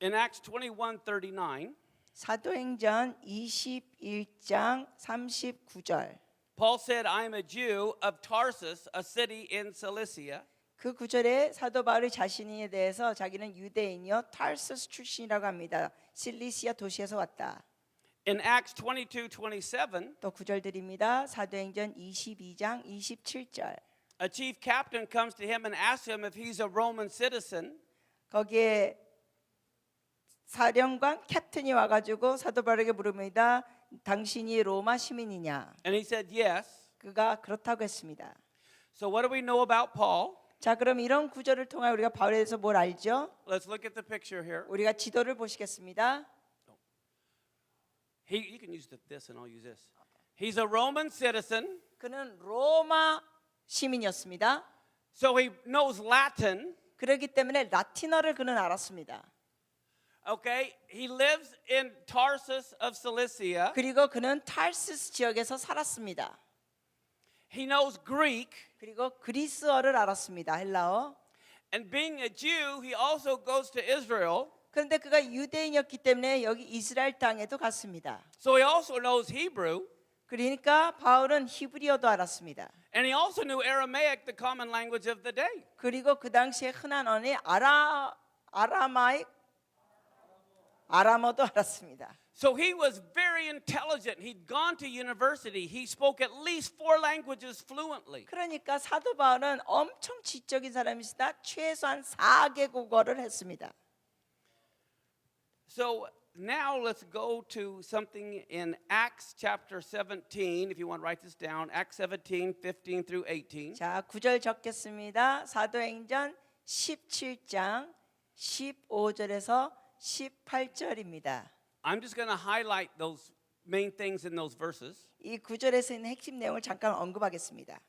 In Acts 21:39, 사도행전 21장 39절. Paul said, I am a Jew of Tarsus, a city in Cilicia. 그 구절에 사도 바울이 자신에 대해서 자기는 유대인이요 탈스스 출신이라고 합니다. 실리시아 도시에서 왔다. In Acts 22:27, 또 구절들입니다. 사도행전 22장 27절. a chief captain comes to him and asks him if he's a Roman citizen. 거기에 사령관 캡틴이 와가지고 사도 바울에게 물습니다. 당신이 로마 시민이냐? And he said, yes. 그가 그렇다고 했습니다. So what do we know about Paul? 자, 그럼 이런 구절을 통해 우리가 바울에 대해서 뭘 알죠? Let's look at the picture here. 우리가 지도를 보시겠습니다. You can use this and I'll use this. He's a Roman citizen, 그는 로마 시민이었습니다. so he knows Latin. 그렇기 때문에 라틴어를 그는 알았습니다. Okay, he lives in Tarsus of Cilicia. 그리고 그는 탈스스 지역에서 살았습니다. He knows Greek, 그리고 그리스어를 알았습니다. 헬라어. and being a Jew, he also goes to Israel. 그런데 그가 유대인이었기 때문에 여기 이스라엘 땅에도 갔습니다. So he also knows Hebrew, 그러니까 바울은 히브리어도 알았습니다. and he also knew Aramaic, the common language of the day. 그리고 그 당시에 흔한 언어인 아람어도 알았습니다. So he was very intelligent. He'd gone to university. He spoke at least 4 languages fluently. 그러니까 사도 바울은 엄청 지적인 사람이시다. 최소한 4개국어를 했습니다. So now let's go to something in Acts chapter 17. If you want to write this down, Acts 17, 15 through 18. 자, 9절 적겠습니다. 사도행전 17장 15절에서 18절입니다. I'm just going to highlight those main things in those verses. 이 구절에서 있는 핵심 내용을 잠깐 언급하겠습니다.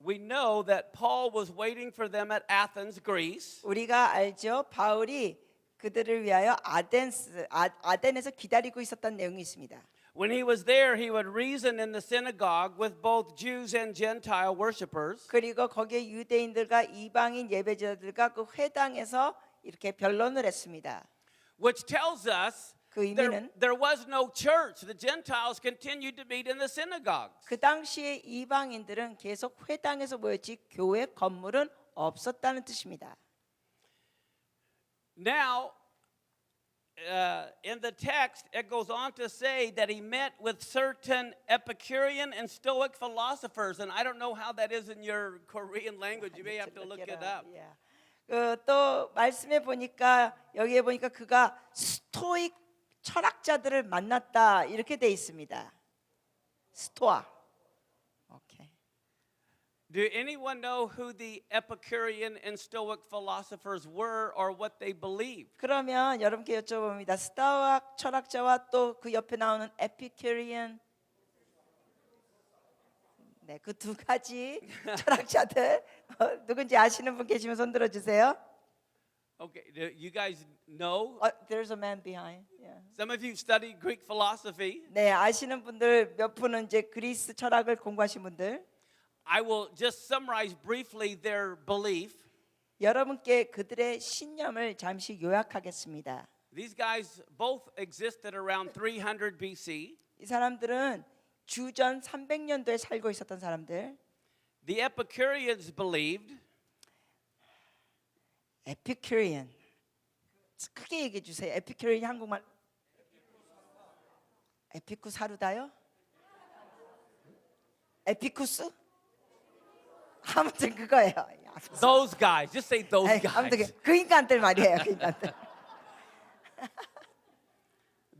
We know that Paul was waiting for them at Athens, Greece. 우리가 알죠. 바울이 그들을 위하여 아덴에서 기다리고 있었던 내용이 있습니다. When he was there, he would reason in the synagogue with both Jews and Gentile worshipers. 그리고 거기에 유대인들과 이방인 예배자들과 그 회당에서 이렇게 변론을 했습니다. Which tells us 그 의미는 there was no church. The Gentiles continued to meet in the synagogues. 그 당시에 이방인들은 계속 회당에서 모였지 교회 건물은 없었다는 뜻입니다. Now, in the text, it goes on to say that he met with certain Epicurean and Stoic philosophers, and I don't know how that is in your Korean language. You may have to look it up. 또 말씀해 보니까 여기에 보니까 그가 스토익 철학자들을 만났다 이렇게 돼 있습니다. 스토아. 오케이. Do anyone know who the Epicurean and Stoic philosophers were or what they believed? 그러면 여러분께 여쭤봅니다. 스타악 철학자와 또 그 옆에 나오는 에피큐리언 네, 그 두 가지 철학자들 누군지 아시는 분 계시면 손 들어 주세요. Okay, do you guys know? There's a man behind. Yeah. Some of you studied Greek philosophy. 네, 아시는 분들 몇 분은 이제 그리스 철학을 공부하신 분들. I will just summarize briefly their belief. 여러분께 그들의 신념을 잠시 요약하겠습니다. These guys both existed around 300 BC. 이 사람들은 주전 300년도에 살고 있었던 사람들. The Epicureans believed 에피큐리언. 크게 얘기해 주세요. 에피큐리언이 한국말 에피쿠사루다요? 에피쿠스? 아무튼 그거예요. those guys. Just say those 아무튼 guys. 그 인간들 말이에요. 그 인간들.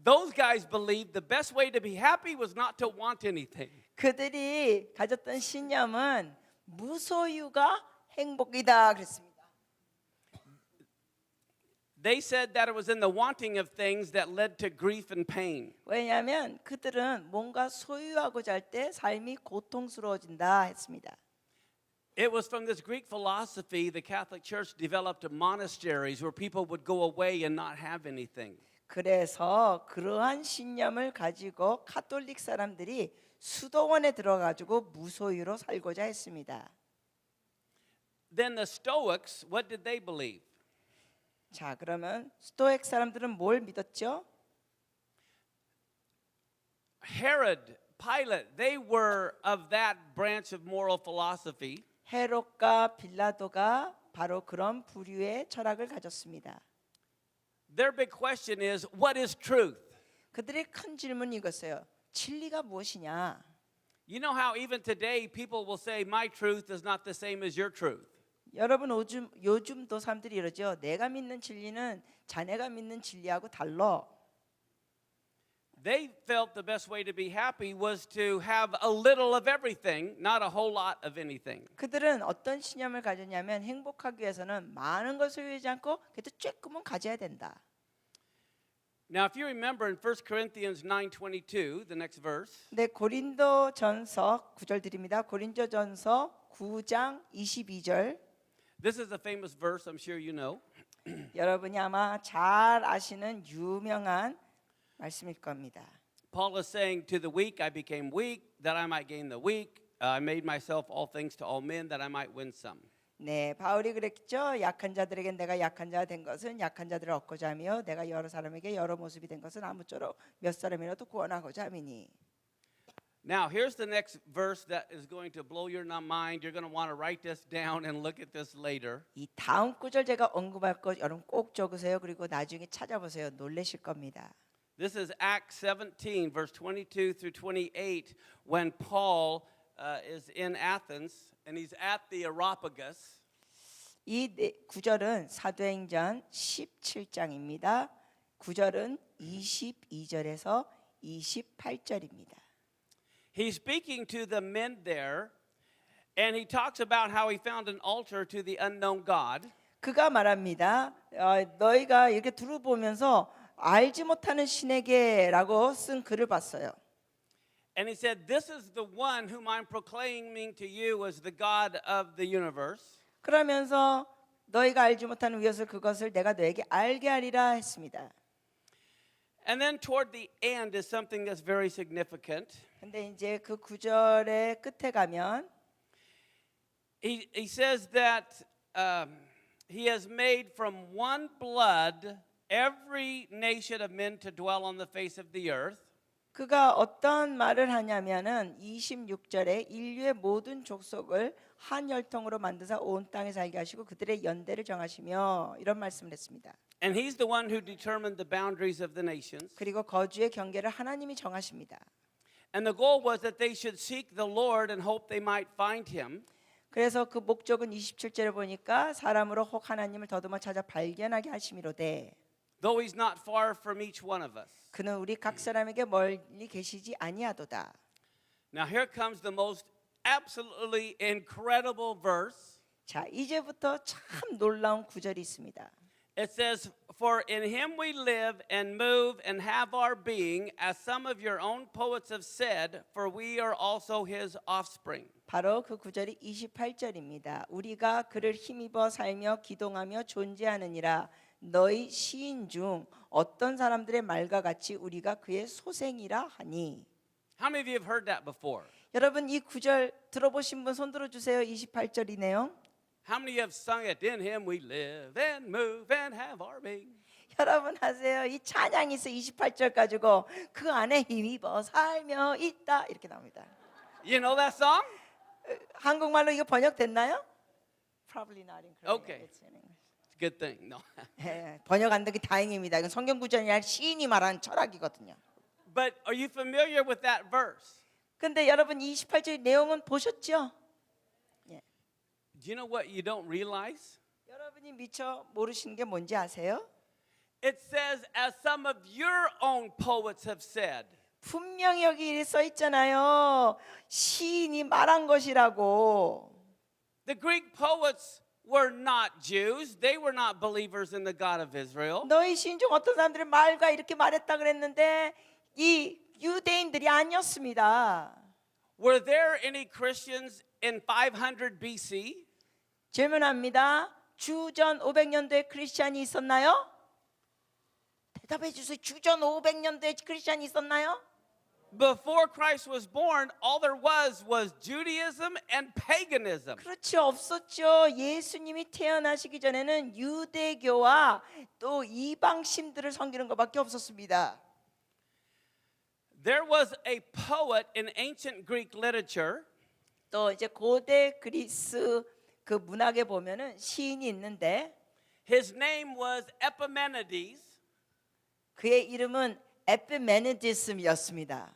Those guys believed the best way to be happy was not to want anything. 그들이 가졌던 신념은 무소유가 행복이다 그랬습니다. They said that it was in the wanting of things that led to grief and pain. 왜냐하면 그들은 뭔가 소유하고자 할 때 삶이 고통스러워진다 했습니다. It was from this Greek philosophy the Catholic Church developed monasteries where people would go away and not have anything. 그래서 그러한 신념을 가지고 카톨릭 사람들이 수도원에 들어가지고 무소유로 살고자 했습니다. Then the Stoics, what did they believe? 자, 그러면 스토익 사람들은 뭘 믿었죠? Herod, Pilate, they were of that branch of moral philosophy. 헤롯과 빌라도가 바로 그런 부류의 철학을 가졌습니다. Their big question is, what is truth? 그들의 큰 질문이 이것이에요. 진리가 무엇이냐? You know how even today people will say, my truth is not the same as your truth. 여러분 요즘도 사람들이 이러죠. 내가 믿는 진리는 자네가 믿는 진리하고 달라. They felt the best way to be happy was to have a little of everything, not a whole lot of anything. 그들은 어떤 신념을 가졌냐면 행복하기 위해서는 많은 것을 소유하지 않고 그래도 조금은 가져야 된다. Now, if you remember in 1 Corinthians 9:22, the next verse, 네, 고린도전서 9절 드립니다. 고린도전서 9장 22절. this is a famous verse, I'm sure you know. 여러분이 아마 잘 아시는 유명한 말씀일 겁니다. Paul is saying, to the weak I became weak, that I might gain the weak. I made myself all things to all men, that I might win some. 네, 바울이 그랬죠. 약한 자들에겐 내가 약한 자가 된 것은 약한 자들을 얻고자 하며 내가 여러 사람에게 여러 모습이 된 것은 아무쪼록 몇 사람이라도 구원하고자 함이니. Now, here's the next verse that is going to blow your mind. You're going to want to write this down and look at this later. 이 다음 구절 제가 언급할 것 여러분 꼭 적으세요. 그리고 나중에 찾아보세요. 놀라실 겁니다. This is Acts 17, verse 22 through 28, when Paul is in Athens and he's at the Areopagus. 이 구절은 사도행전 17장입니다. 구절은 22절에서 28절입니다. He's speaking to the men there, and he talks about how he found an altar to the unknown God. 그가 말합니다. 너희가 이렇게 들어보면서 알지 못하는 신에게라고 쓴 글을 봤어요. And he said, this is the one whom I'm proclaiming to you as the God of the universe. 그러면서 너희가 알지 못하는 그것을 내가 너에게 알게 하리라 했습니다. And then toward the end is something that's very significant. 근데 이제 그 구절의 끝에 가면 He says that he has made from one blood every nation of men to dwell on the face of the earth. 그가 어떤 말을 하냐면은 26절에 인류의 모든 족속을 한 혈통으로 만드사 온 땅에 살게 하시고 그들의 연대를 정하시며 이런 말씀을 했습니다. And he's the one who determined the boundaries of the nations. 그리고 거주의 경계를 하나님이 정하십니다. And the goal was that they should seek the Lord and hope they might find him. 그래서 그 목적은 27절에 보니까 사람으로 혹 하나님을 더듬어 찾아 발견하게 하심이로되 Though he's not far from each one of us. 그는 우리 각 사람에게 멀리 계시지 아니하도다. Now here comes the most absolutely incredible verse. 자, 이제부터 참 놀라운 구절이 있습니다. It says, "For in him we live and move and have our being, as some of your own poets have said, for we are also his offspring." 바로 그 구절이 28절입니다. 우리가 그를 힘입어 살며 기동하며 존재하느니라. 너희 시인 중 어떤 사람들의 말과 같이 우리가 그의 소생이라 하니. How many of you have heard that before? 여러분 이 구절 들어보신 분 손 들어주세요. 28절이네요. How many have sung it? In him we live and move and have our being. 여러분 하세요. 이 찬양이 있어 28절 가지고 그 안에 힘입어 살며 있다 이렇게 나옵니다. You know that song? 한국말로 이거 번역됐나요? Probably not in Korean. Okay. It's in English. It's a good thing. No. 예, 번역 안 되기 다행입니다. 이건 성경 구절이 아니라 시인이 말하는 철학이거든요. But are you familiar with that verse? 근데 여러분 28절 내용은 보셨죠? Do you know what you don't realize? 여러분이 미처 모르시는 게 뭔지 아세요? It says, as some of your own poets have said. 분명히 여기 써 있잖아요. 시인이 말한 것이라고. The Greek poets were not Jews. They were not believers in the God of Israel. 너희 시인 중 어떤 사람들의 말과 이렇게 말했다 그랬는데 이 유대인들이 아니었습니다. Were there any Christians in 500 BC? 질문합니다. 주전 500년도에 크리스찬이 있었나요? 대답해 주세요. 주전 500년도에 크리스찬이 있었나요? Before Christ was born, all there was Judaism and paganism. 그렇죠. 없었죠. 예수님이 태어나시기 전에는 유대교와 또 이방신들을 섬기는 것밖에 없었습니다. There was a poet in ancient Greek literature. 또 이제 고대 그리스 그 문학에 보면은 시인이 있는데 His name was Epimenides. 그의 이름은 에피메니디스였습니다.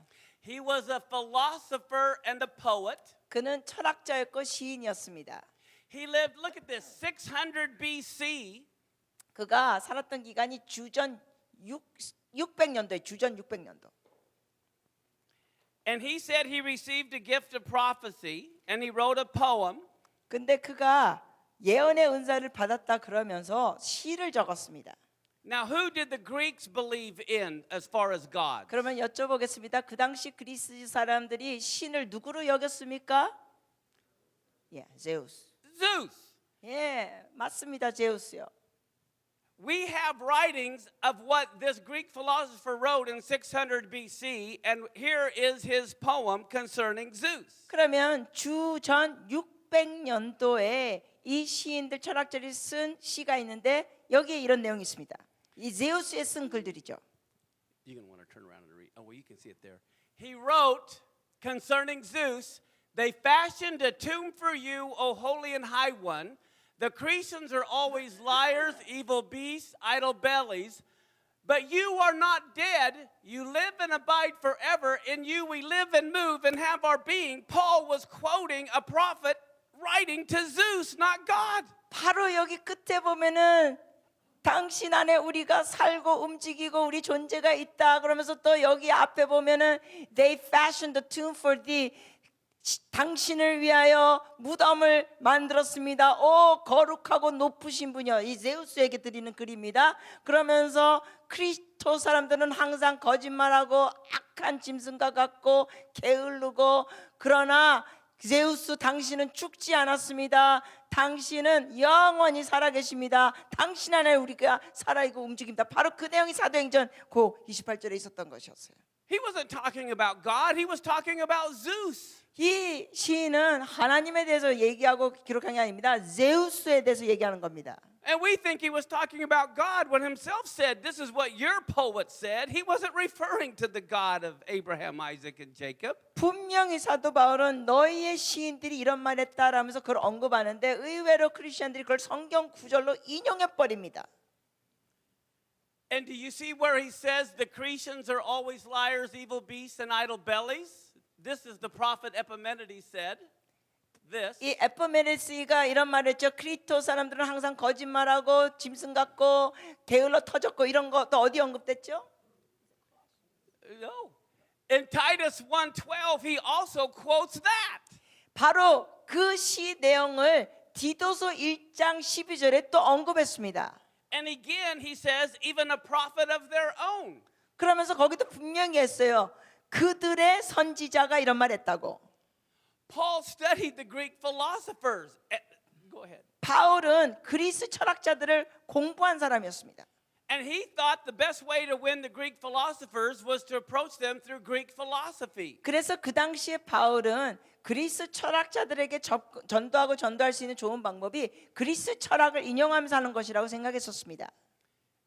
He was a philosopher and a poet. 그는 철학자였고 시인이었습니다. He lived, look at this, 600 BC. 그가 살았던 기간이 주전 600년도에 주전 600년도. And he said he received a gift of prophecy and he wrote a poem. 근데 그가 예언의 은사를 받았다 그러면서 시를 적었습니다. Now, who did the Greeks believe in as far as God? 그러면 여쭤보겠습니다. 그 당시 그리스 사람들이 신을 누구로 여겼습니까? 예, 제우스. Zeus. 예, 맞습니다. 제우스요. We have writings of what this Greek philosopher wrote in 600 BC, and here is his poem concerning Zeus. 그러면 주전 600년도에 이 시인들 철학자들이 쓴 시가 있는데 여기에 이런 내용이 있습니다. 이 제우스에 쓴 글들이죠. You're going to want to turn around and read. Oh, well, you can see it there. He wrote concerning Zeus, "They fashioned a tomb for you, O holy and high one. The Cretans are always liars, evil beasts, idle bellies. But you are not dead. You live and abide forever. In you we live and move and have our being." Paul was quoting a prophet writing to Zeus, not God. 바로 여기 끝에 보면은 당신 안에 우리가 살고 움직이고 우리 존재가 있다 그러면서 또 여기 앞에 보면은 they fashioned a tomb for thee. 당신을 위하여 무덤을 만들었습니다. 오 거룩하고 높으신 분이요. 이 제우스에게 드리는 글입니다. 그러면서 크리스토 사람들은 항상 거짓말하고 악한 짐승과 같고 게으르고 그러나 제우스 당신은 죽지 않았습니다. 당신은 영원히 살아계십니다. 당신 안에 우리가 살아있고 움직입니다. 바로 그 내용이 사도행전 28절에 있었던 것이었어요. He wasn't talking about God. He was talking about Zeus. 이 시인은 하나님에 대해서 얘기하고 기록한 게 아닙니다. 제우스에 대해서 얘기하는 겁니다. And we think he was talking about God when himself said, "This is what your poet said." He wasn't referring to the God of Abraham, Isaac, and Jacob. 분명히 사도 바울은 너희의 시인들이 이런 말 했다라면서 그걸 언급하는데 의외로 크리스천들이 그걸 성경 구절로 인용해 버립니다. And do you see where he says the Cretans are always liars, evil beasts, and idle bellies? This is the prophet Epimenides said. This. 이 에피메니데스가 이런 말했죠. 크리토 사람들은 항상 거짓말하고 짐승 같고 게을러 터졌고 이런 거 또 어디 언급됐죠? No. In Titus 1:12 he also quotes that. 바로 그 시 내용을 디도서 1장 12절에 또 언급했습니다. And again, he says, even a prophet of their own. 그러면서 거기도 분명히 했어요. 그들의 선지자가 이런 말 했다고. Paul studied the Greek philosophers. Go ahead. 바울은 그리스 철학자들을 공부한 사람이었습니다. And he thought the best way to win the Greek philosophers was to approach them through Greek philosophy. 그래서 그 당시에 바울은 그리스 철학자들에게 전도하고 전도할 수 있는 좋은 방법이 그리스 철학을 인용하면서 하는 것이라고 생각했었습니다.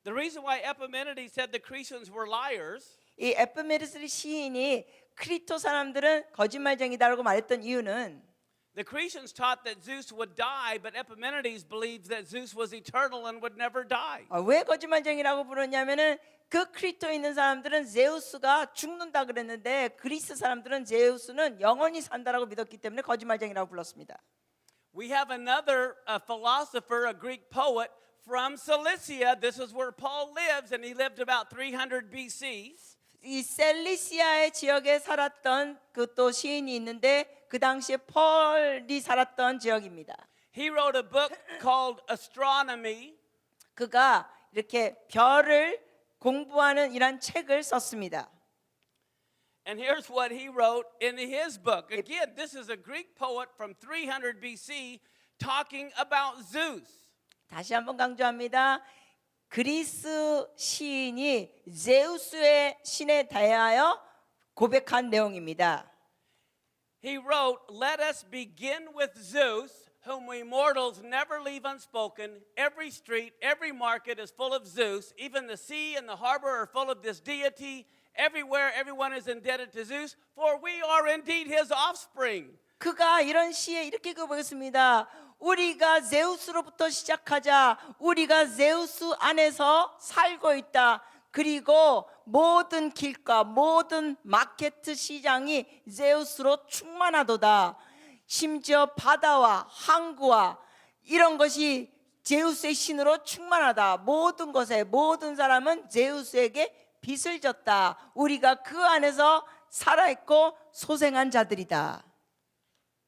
The reason why Epimenides said the Cretans were liars 이 에피메니데스 시인이 크리토 사람들은 거짓말쟁이다라고 말했던 이유는 the Cretans taught that Zeus would die, but Epimenides believed that Zeus was eternal and would never die. 왜 거짓말쟁이라고 부르냐면은 그 크리토에 있는 사람들은 제우스가 죽는다 그랬는데 그리스 사람들은 제우스는 영원히 산다라고 믿었기 때문에 거짓말쟁이라고 불렀습니다. We have another philosopher, a Greek poet from Cilicia. This is where Paul lives, and he lived about 300 BC. 이 셀리시아의 지역에 살았던 그 또 시인이 있는데 그 당시에 폴이 살았던 지역입니다. He wrote a book called Astronomy. 그가 이렇게 별을 공부하는 이런 책을 썼습니다. And here's what he wrote in his book. Again, this is a Greek poet from 300 BC talking about Zeus. 다시 한번 강조합니다. 그리스 시인이 제우스의 신에 대하여 고백한 내용입니다. He wrote, "Let us begin with Zeus, whom we mortals never leave unspoken. Every street, every market is full of Zeus. Even the sea and the harbor are full of this deity. Everywhere, everyone is indebted to Zeus, for we are indeed his offspring." 그가 이런 시에 이렇게 고백했습니다. 우리가 제우스로부터 시작하자. 우리가 제우스 안에서 살고 있다. 그리고 모든 길가, 모든 마케트 시장이 제우스로 충만하도다. 심지어 바다와 항구와 이런 것이 제우스의 신으로 충만하다. 모든 것에 모든 사람은 제우스에게 빚을 졌다. 우리가 그 안에서 살아있고 소생한 자들이다.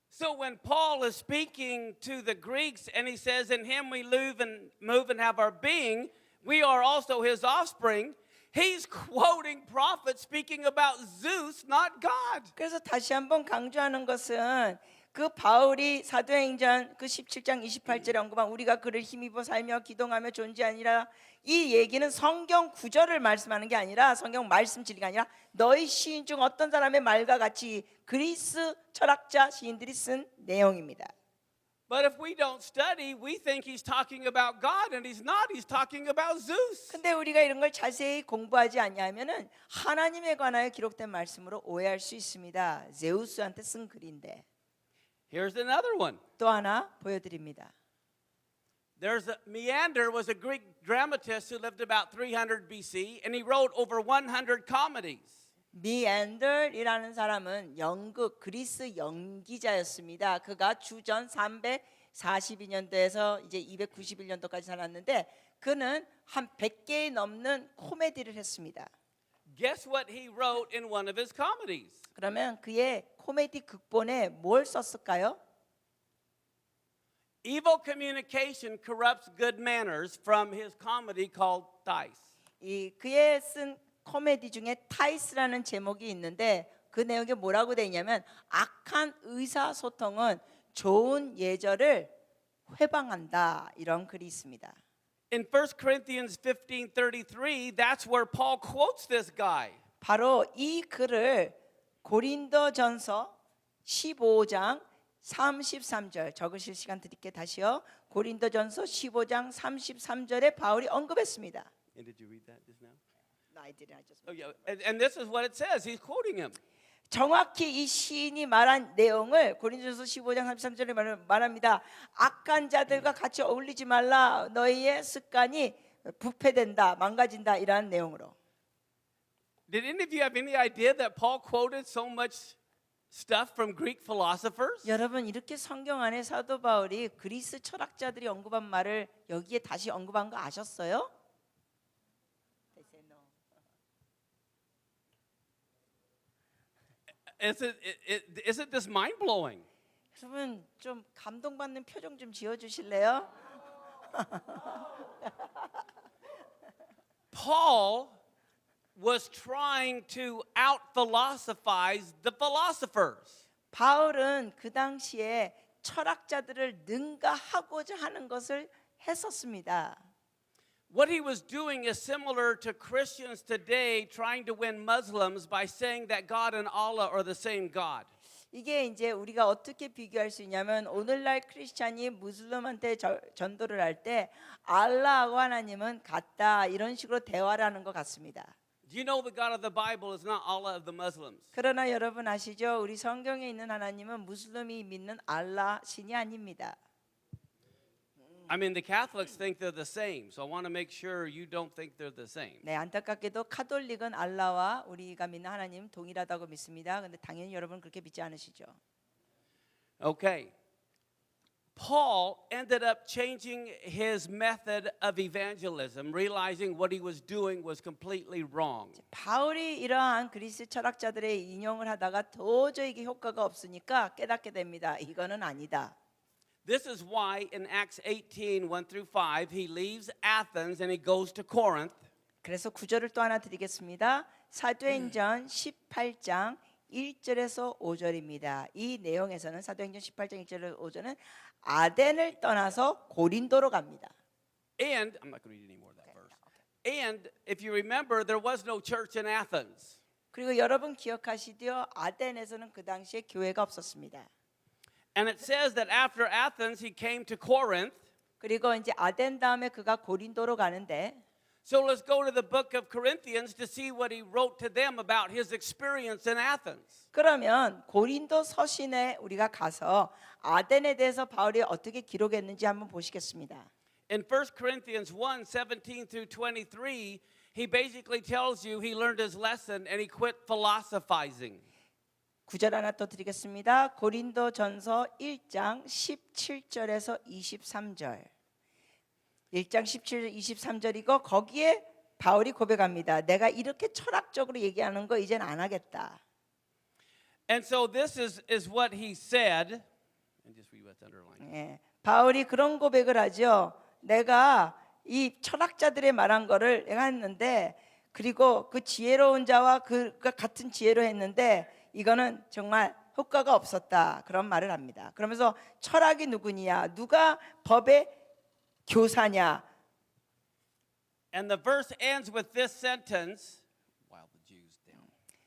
So when Paul is speaking to the Greeks and he says, "In him we live and move and have our being, we are also his offspring," he's quoting prophets speaking about Zeus, not God. 그래서 다시 한번 강조하는 것은 그 바울이 사도행전 그 17장 28절에 언급한 우리가 그를 힘입어 살며 기동하며 존재하니라, 이 얘기는 성경 구절을 말씀하는 게 아니라 성경 말씀 진리가 아니라 너희 시인 중 어떤 사람의 말과 같이 그리스 철학자 시인들이 쓴 내용입니다. But if we don't study, we think he's talking about God, and he's not. He's talking about Zeus. 근데 우리가 이런 걸 자세히 공부하지 않냐면은 하나님에 관하여 기록된 말씀으로 오해할 수 있습니다. 제우스한테 쓴 글인데. Here's another one. 또 하나 보여드립니다. Menander was a Greek dramatist who lived about 300 BC, and he wrote over 100 comedies. 미앤더이라는 사람은 영국 그리스 연기자였습니다. 그가 주전 342년도에서 이제 291년도까지 살았는데 그는 한 100개에 넘는 코미디를 했습니다. Guess what he wrote in one of his comedies? 그러면 그의 코미디 극본에 뭘 썼을까요? Evil communication corrupts good manners, from his comedy called Dice. 이 그의 쓴 코미디 중에 타이스라는 제목이 있는데 그 내용이 뭐라고 되어 있냐면 악한 의사소통은 좋은 예절을 회방한다, 이런 글이 있습니다. In 1 Corinthians 15:33, that's where Paul quotes this guy. 바로 이 글을 고린도전서 15장 33절, 적으실 시간 드릴게 다시요. 고린도전서 15장 33절에 바울이 언급했습니다. And did you read that just now? No, I didn't. I just... Oh, yeah. And this is what it says. He's quoting him. 정확히 이 시인이 말한 내용을 고린도전서 15장 33절에 말합니다. 악한 자들과 같이 어울리지 말라. 너희의 습관이 부패된다, 망가진다, 이러한 내용으로. Did any of you have any idea that Paul quoted so much stuff from Greek philosophers? 여러분, 이렇게 성경 안에 사도 바울이 그리스 철학자들이 언급한 말을 여기에 다시 언급한 거 아셨어요? Isn't this mind-blowing? 여러분 좀 감동받는 표정 좀 지어 주실래요? Paul was trying to out philosophize the philosophers. 바울은 그 당시에 철학자들을 능가하고자 하는 것을 했었습니다. What he was doing is similar to Christians today trying to win Muslims by saying that God and Allah are the same God. 이게 이제 우리가 어떻게 비교할 수 있냐면 오늘날 크리스찬이 무슬림한테 전도를 할 때 알라하고 하나님은 같다 이런 식으로 대화를 하는 것 같습니다. Do you know the God of the Bible is not Allah of the Muslims? 그러나 여러분 아시죠? 우리 성경에 있는 하나님은 무슬림이 믿는 알라 신이 아닙니다. I mean, the Catholics think they're the same, so I want to make sure you don't think they're the same. 네, 안타깝게도 카톨릭은 알라와 우리가 믿는 하나님 동일하다고 믿습니다. 근데 당연히 여러분 그렇게 믿지 않으시죠. Okay. Paul ended up changing his method of evangelism, realizing what he was doing was completely wrong. 바울이 이러한 그리스 철학자들의 인용을 하다가 도저히 이게 효과가 없으니까 깨닫게 됩니다. 이거는 아니다. This is why in Acts 18, 1 through 5, he leaves Athens and he goes to Corinth. 그래서 구절을 또 하나 드리겠습니다. 사도행전 18장 1절에서 5절입니다. 이 내용에서는 사도행전 18장 1절에서 5절은 아덴을 떠나서 고린도로 갑니다. And I'm not going to read any more of that verse. And if you remember, there was no church in Athens. 그리고 여러분 기억하시죠? 아덴에서는 그 당시에 교회가 없었습니다. And it says that after Athens, he came to Corinth. 그리고 이제 아덴 다음에 그가 고린도로 가는데 So let's go to the book of Corinthians to see what he wrote to them about his experience in Athens. 그러면 고린도 서신에 우리가 가서 아덴에 대해서 바울이 어떻게 기록했는지 한번 보시겠습니다. In 1 Corinthians 1, 17 through 23, he basically tells you he learned his lesson and he quit philosophizing. 구절 하나 또 드리겠습니다. 고린도전서 1장 17절에서 23절. 1장 17절 23절이고 거기에 바울이 고백합니다. 내가 이렇게 철학적으로 얘기하는 거 이젠 안 하겠다. And so this is what he said. And just read what's underlined. 예, 바울이 그런 고백을 하죠. 내가 이 철학자들의 말한 거를 내가 했는데 그리고 그 지혜로운 자와 그가 같은 지혜로 했는데 이거는 정말 효과가 없었다. 그런 말을 합니다. 그러면서 철학이 누구냐? 누가 법의 교사냐? And the verse ends with this sentence. While the Jews down.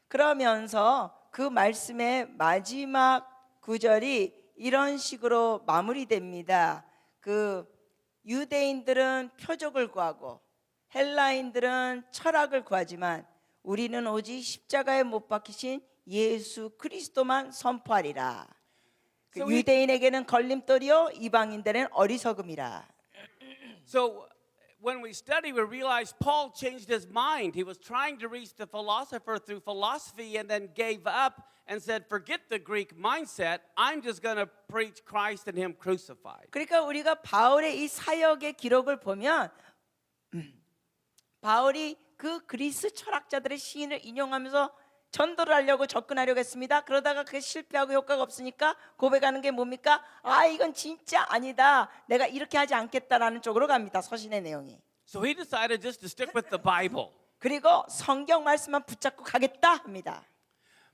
그러면서 그 말씀의 마지막 구절이 이런 식으로 마무리됩니다. 그 유대인들은 표적을 구하고 헬라인들은 철학을 구하지만 우리는 오직 십자가에 못 박히신 예수 그리스도만 선포하리라. 그 So we- 유대인에게는 걸림돌이요 이방인들은 어리석음이라. So when we study, we realize Paul changed his mind. He was trying to reach the philosopher through philosophy and then gave up and said, forget the Greek mindset. I'm just going to preach Christ and him crucified. 그러니까 우리가 바울의 이 사역의 기록을 보면 바울이 그 그리스 철학자들의 시인을 인용하면서 전도를 하려고 접근하려고 했습니다. 그러다가 그게 실패하고 효과가 없으니까 고백하는 게 뭡니까? 아 이건 진짜 아니다. 내가 이렇게 하지 않겠다라는 쪽으로 갑니다. 서신의 내용이. So he decided just to stick with the Bible. 그리고 성경 말씀만 붙잡고 가겠다 합니다.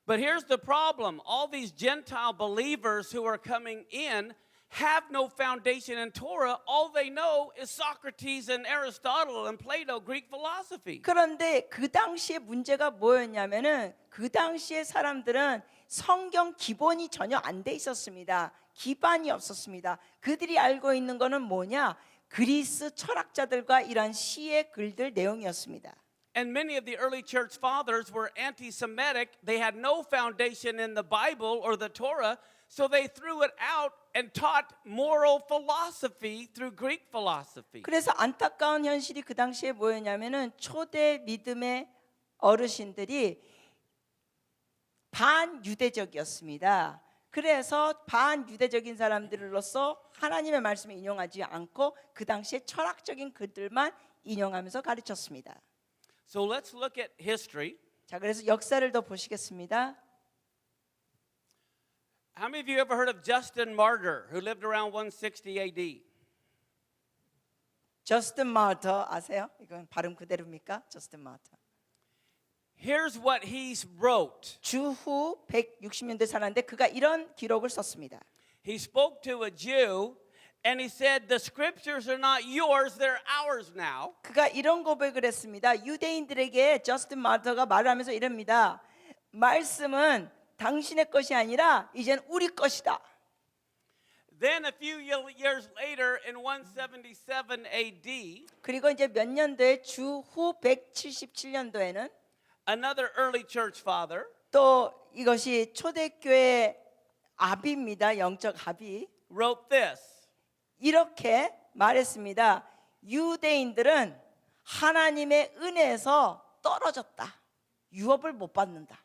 But here's the problem. All these Gentile believers who are coming in have no foundation in Torah. All they know is Socrates and Aristotle and Plato, Greek philosophy. 그런데 그 당시에 문제가 뭐였냐면은 그 당시에 사람들은 성경 기본이 전혀 안 돼 있었습니다. 기반이 없었습니다. 그들이 알고 있는 거는 뭐냐? 그리스 철학자들과 이런 시의 글들 내용이었습니다. And many of the early church fathers were anti-Semitic. They had no foundation in the Bible or the Torah, so they threw it out and taught moral philosophy through Greek philosophy. 그래서 안타까운 현실이 그 당시에 뭐였냐면은 초대 믿음의 어르신들이 반유대적이었습니다. 그래서 반유대적인 사람들로서 하나님의 말씀을 인용하지 않고 그 당시에 철학적인 글들만 인용하면서 가르쳤습니다. So let's look at history. 자, 그래서 역사를 더 보시겠습니다. How many of you ever heard of Justin Martyr, who lived around 160 AD? 저스틴 마터 아세요? 이건 발음 그대로입니까? 저스틴 마터. Here's what he wrote. 주후 160년대 살았는데 그가 이런 기록을 썼습니다. He spoke to a Jew and he said, the scriptures are not yours, they're ours now. 그가 이런 고백을 했습니다. 유대인들에게 저스틴 마터가 말하면서 이럽니다. 말씀은 당신의 것이 아니라 이젠 우리 것이다. Then a few years later in 177 AD, 그리고 이제 몇 년도에 주후 177년도에는 another early church father 또 이것이 초대교회 아비입니다. 영적 아비. wrote this. 이렇게 말했습니다. 유대인들은 하나님의 은혜에서 떨어졌다. 유업을 못 받는다.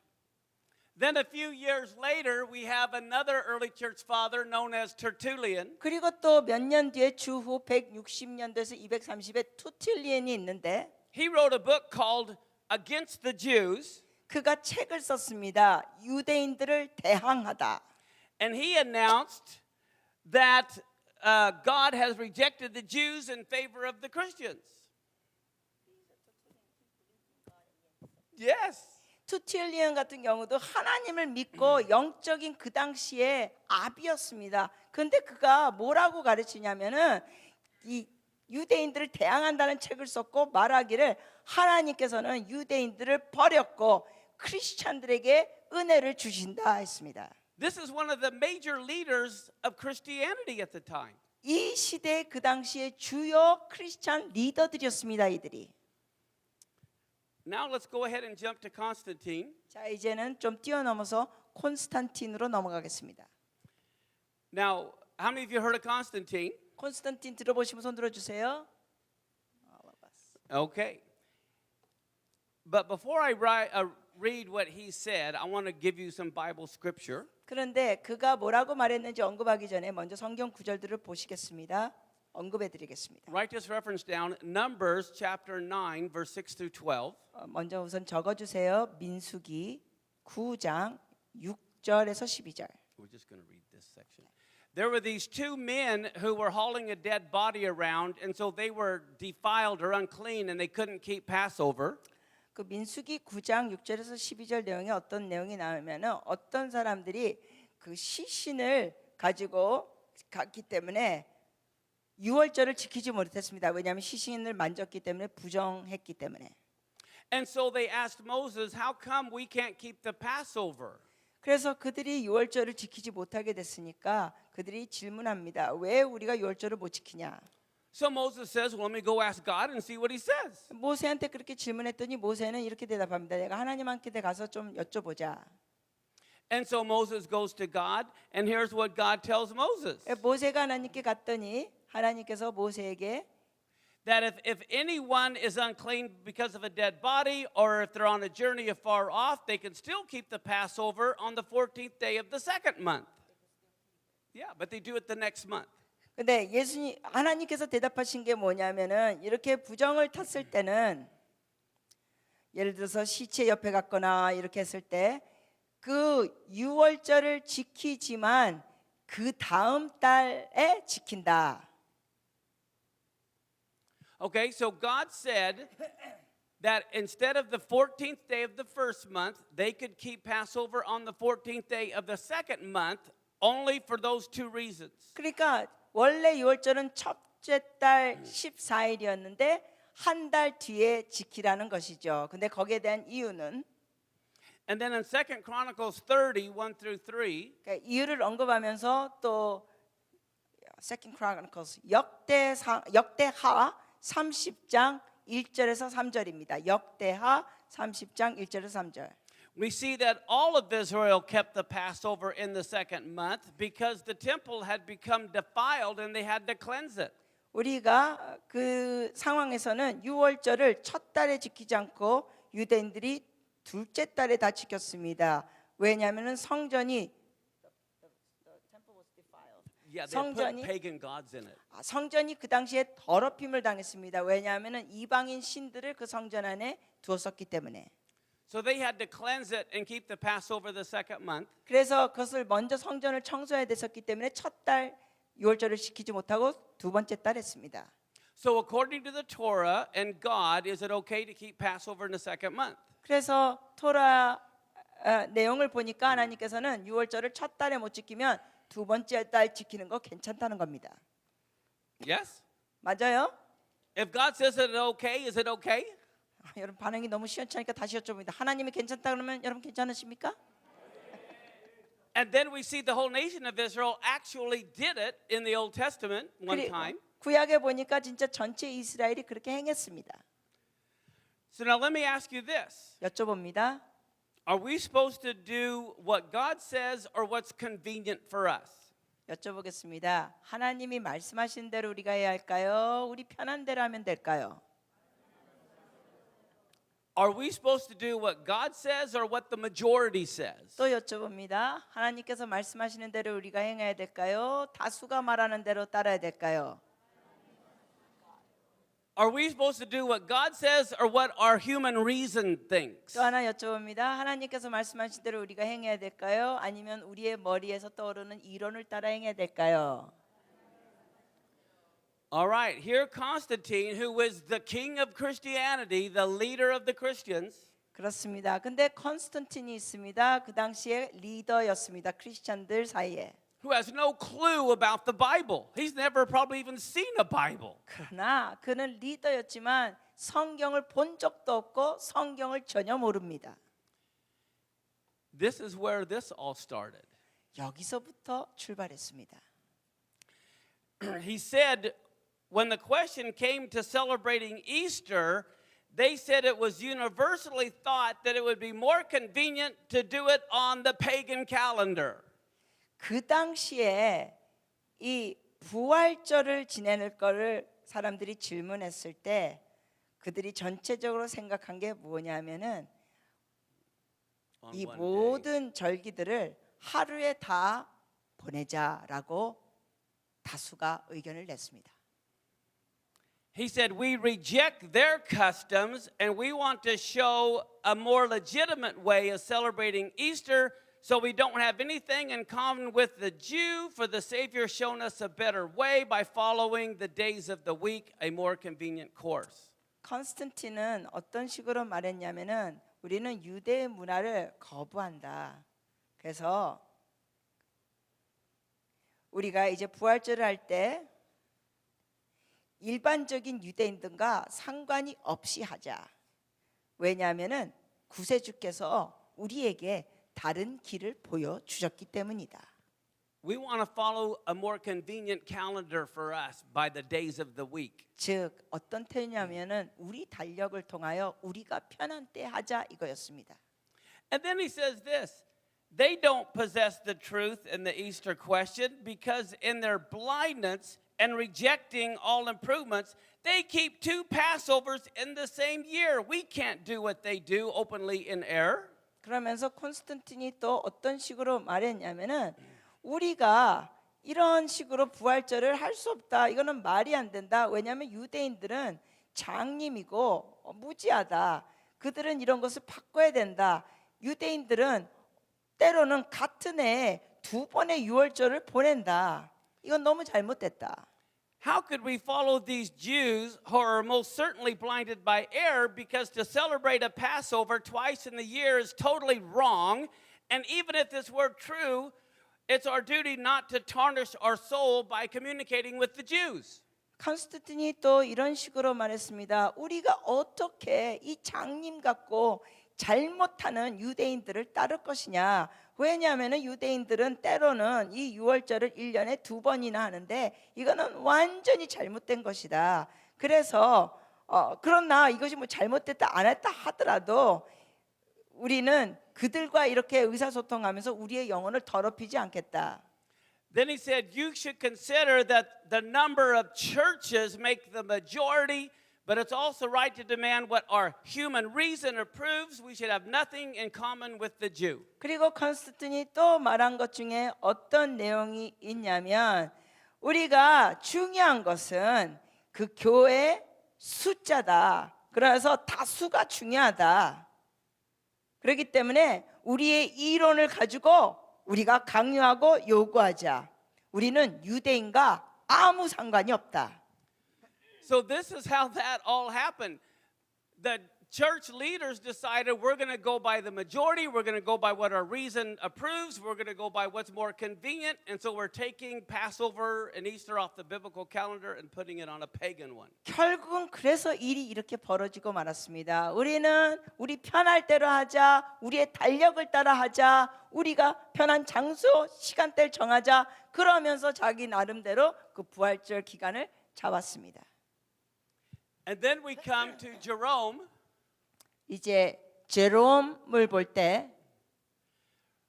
Then a few years later, we have another early church father known as Tertullian. 그리고 또 몇 년 뒤에 주후 160년대에서 230에 투틸리엔이 있는데 He wrote a book called Against the Jews, 그가 책을 썼습니다. 유대인들을 대항하다. and he announced that God has rejected the Jews in favor of the Christians. Yes. 투틸리언 같은 경우도 하나님을 믿고 영적인 그 당시에 아비였습니다. 그런데 그가 뭐라고 가르치냐면은 이 유대인들을 대항한다는 책을 썼고 말하기를 하나님께서는 유대인들을 버렸고 크리스찬들에게 은혜를 주신다 했습니다. This is one of the major leaders of Christianity at the time. 이 시대 그 당시에 주요 크리스찬 리더들이었습니다. 이들이. Now let's go ahead and jump to Constantine. 자, 이제는 좀 뛰어넘어서 콘스탄틴으로 넘어가겠습니다. Now, how many of you heard of Constantine? 콘스탄틴 들어보시면 손 들어주세요. Okay. But before I read what he said, I want to give you some Bible scripture. 그런데 그가 뭐라고 말했는지 언급하기 전에 먼저 성경 구절들을 보시겠습니다. 언급해 드리겠습니다. Write this reference down. Numbers chapter 9, verse 6 through 12. 먼저 우선 적어주세요. 민수기 9장 6절에서 12절. We're just going to read this section. There were these two men who were hauling a dead body around, and so they were defiled or unclean, and they couldn't keep Passover. 그 민수기 9장 6절에서 12절 내용에 어떤 내용이 나오면은 어떤 사람들이 그 시신을 가지고 갔기 때문에 유월절을 지키지 못했습니다. 왜냐하면 시신을 만졌기 때문에 부정했기 때문에. And so they asked Moses, how come we can't keep the Passover? 그래서 그들이 유월절을 지키지 못하게 됐으니까 그들이 질문합니다. 왜 우리가 유월절을 못 지키냐? So Moses says, well, let me go ask God and see what he says. 모세한테 그렇게 질문했더니 모세는 이렇게 대답합니다. 내가 하나님한테 가서 좀 여쭤보자. And so Moses goes to God, and here's what God tells Moses. 모세가 하나님께 갔더니 하나님께서 모세에게 That if anyone is unclean because of a dead body, or if they're on a journey afar off, they can still keep the Passover on the 14th day of the second month. Yeah, but they do it the next month. 근데 예수님 하나님께서 대답하신 게 뭐냐면은 이렇게 부정을 탔을 때는 예를 들어서 시체 옆에 갔거나 이렇게 했을 때 그 유월절을 지키지만 그 다음 달에 지킨다. Okay, so God said that instead of the 14th day of the first month, they could keep Passover on the 14th day of the second month, only for those two reasons. 그러니까 원래 유월절은 첫째 달 14일이었는데 한 달 뒤에 지키라는 것이죠. 근데 거기에 대한 이유는 And then in 2 Chronicles 30, 1 through 3, 그러니까 이유를 언급하면서 또 Second Chronicles 역대하 30장 1절에서 3절입니다. 역대하 30장 1절에서 3절. we see that all of Israel kept the Passover in the second month because the temple had become defiled and they had to cleanse it. 우리가 그 상황에서는 유월절을 첫 달에 지키지 않고 유대인들이 둘째 달에 다 지켰습니다. 왜냐하면은 성전이 Yeah, they put 성전이 pagan gods in it. 성전이 그 당시에 더럽힘을 당했습니다. 왜냐하면은 이방인 신들을 그 성전 안에 두었었기 때문에. So they had to cleanse it and keep the Passover the second month. 그래서 그것을 먼저 성전을 청소해야 됐었기 때문에 첫 달 유월절을 지키지 못하고 두 번째 달 했습니다. So according to the Torah and God, is it okay to keep Passover in the second month? 그래서 토라 내용을 보니까 하나님께서는 유월절을 첫 달에 못 지키면 두 번째 달 지키는 거 괜찮다는 겁니다. Yes? 맞아요? If God says it okay, is it okay? 여러분 반응이 너무 시원찮으니까 다시 여쭤봅니다. 하나님이 괜찮다 그러면 여러분 괜찮으십니까? And then we see the whole nation of Israel actually did it in the Old Testament one time. 구약에 보니까 진짜 전체 이스라엘이 그렇게 행했습니다. So now let me ask you this. 여쭤봅니다. Are we supposed to do what God says or what's convenient for us? 여쭤보겠습니다. 하나님이 말씀하신 대로 우리가 해야 할까요? 우리 편한 대로 하면 될까요? Are we supposed to do what God says or what the majority says? 또 여쭤봅니다. 하나님께서 말씀하시는 대로 우리가 행해야 될까요? 다수가 말하는 대로 따라야 될까요? Are we supposed to do what God says or what our human reason thinks? 또 하나 여쭤봅니다. 하나님께서 말씀하신 대로 우리가 행해야 될까요? 아니면 우리의 머리에서 떠오르는 이론을 따라 행해야 될까요? All right, here Constantine, who was the king of Christianity, the leader of the Christians, 그렇습니다. 근데 컨스탄틴이 있습니다. 그 당시에 리더였습니다. 크리스찬들 사이에. who has no clue about the Bible. He's never probably even seen a Bible. 그러나 그는 리더였지만 성경을 본 적도 없고 성경을 전혀 모릅니다. This is where this all started. 여기서부터 출발했습니다. He said, when the question came to celebrating Easter, they said it was universally thought that it would be more convenient to do it on the pagan calendar. 그 당시에 이 부활절을 지내는 거를 사람들이 질문했을 때 그들이 전체적으로 생각한 게 뭐냐면은 On 이 one day. 모든 절기들을 하루에 다 보내자라고 다수가 의견을 냈습니다. He said, we reject their customs and we want to show a more legitimate way of celebrating Easter so we don't have anything in common with the Jew, for the Savior shown us a better way by following the days of the week, a more convenient course. 컨스탄틴은 어떤 식으로 말했냐면은 우리는 유대 문화를 거부한다. 그래서 우리가 이제 부활절을 할 때 일반적인 유대인들과 상관이 없이 하자. 왜냐하면은 구세주께서 우리에게 다른 길을 보여주셨기 때문이다. We want to follow a more convenient calendar for us by the days of the week. 즉 어떤 때냐면은 우리 달력을 통하여 우리가 편한 때 하자 이거였습니다. And then he says this, they don't possess the truth in the Easter question because in their blindness and rejecting all improvements, they keep two Passovers in the same year. We can't do what they do openly in error. 그러면서 콘스탄틴이 또 어떤 식으로 말했냐면은 우리가 이런 식으로 부활절을 할 수 없다. 이거는 말이 안 된다. 왜냐하면 유대인들은 장님이고 무지하다. 그들은 이런 것을 바꿔야 된다. 유대인들은 때로는 같은 해에 두 번의 유월절을 보낸다. 이건 너무 잘못됐다. How could we follow these Jews who are most certainly blinded by error because to celebrate a Passover twice in the year is totally wrong? And even if this were true, it's our duty not to tarnish our soul by communicating with the Jews. 컨스탄틴이 또 이런 식으로 말했습니다. 우리가 어떻게 이 장님 같고 잘못하는 유대인들을 따를 것이냐. 왜냐하면 유대인들은 때로는 이 유월절을 1년에 두 번이나 하는데 이거는 완전히 잘못된 것이다. 그래서 그러나 이것이 뭐 잘못됐다 안 했다 하더라도 우리는 그들과 이렇게 의사소통하면서 우리의 영혼을 더럽히지 않겠다. Then he said, you should consider that the number of churches make the majority, but it's also right to demand what our human reason approves. We should have nothing in common with the Jew. 그리고 컨스탄틴이 또 말한 것 중에 어떤 내용이 있냐면 우리가 중요한 것은 그 교회 숫자다. 그래서 다수가 중요하다. 그렇기 때문에 우리의 이론을 가지고 우리가 강요하고 요구하자. 우리는 유대인과 아무 상관이 없다. So this is how that all happened. The church leaders decided we're going to go by the majority, we're going to go by what our reason approves, we're going to go by what's more convenient, and so we're taking Passover and Easter off the biblical calendar and putting it on a pagan one. 결국은 그래서 일이 이렇게 벌어지고 말았습니다. 우리는 우리 편할 대로 하자, 우리의 달력을 따라 하자, 우리가 편한 장소, 시간대를 정하자. 그러면서 자기 나름대로 그 부활절 기간을 잡았습니다. And then we come to Jerome, 이제 제롬을 볼 때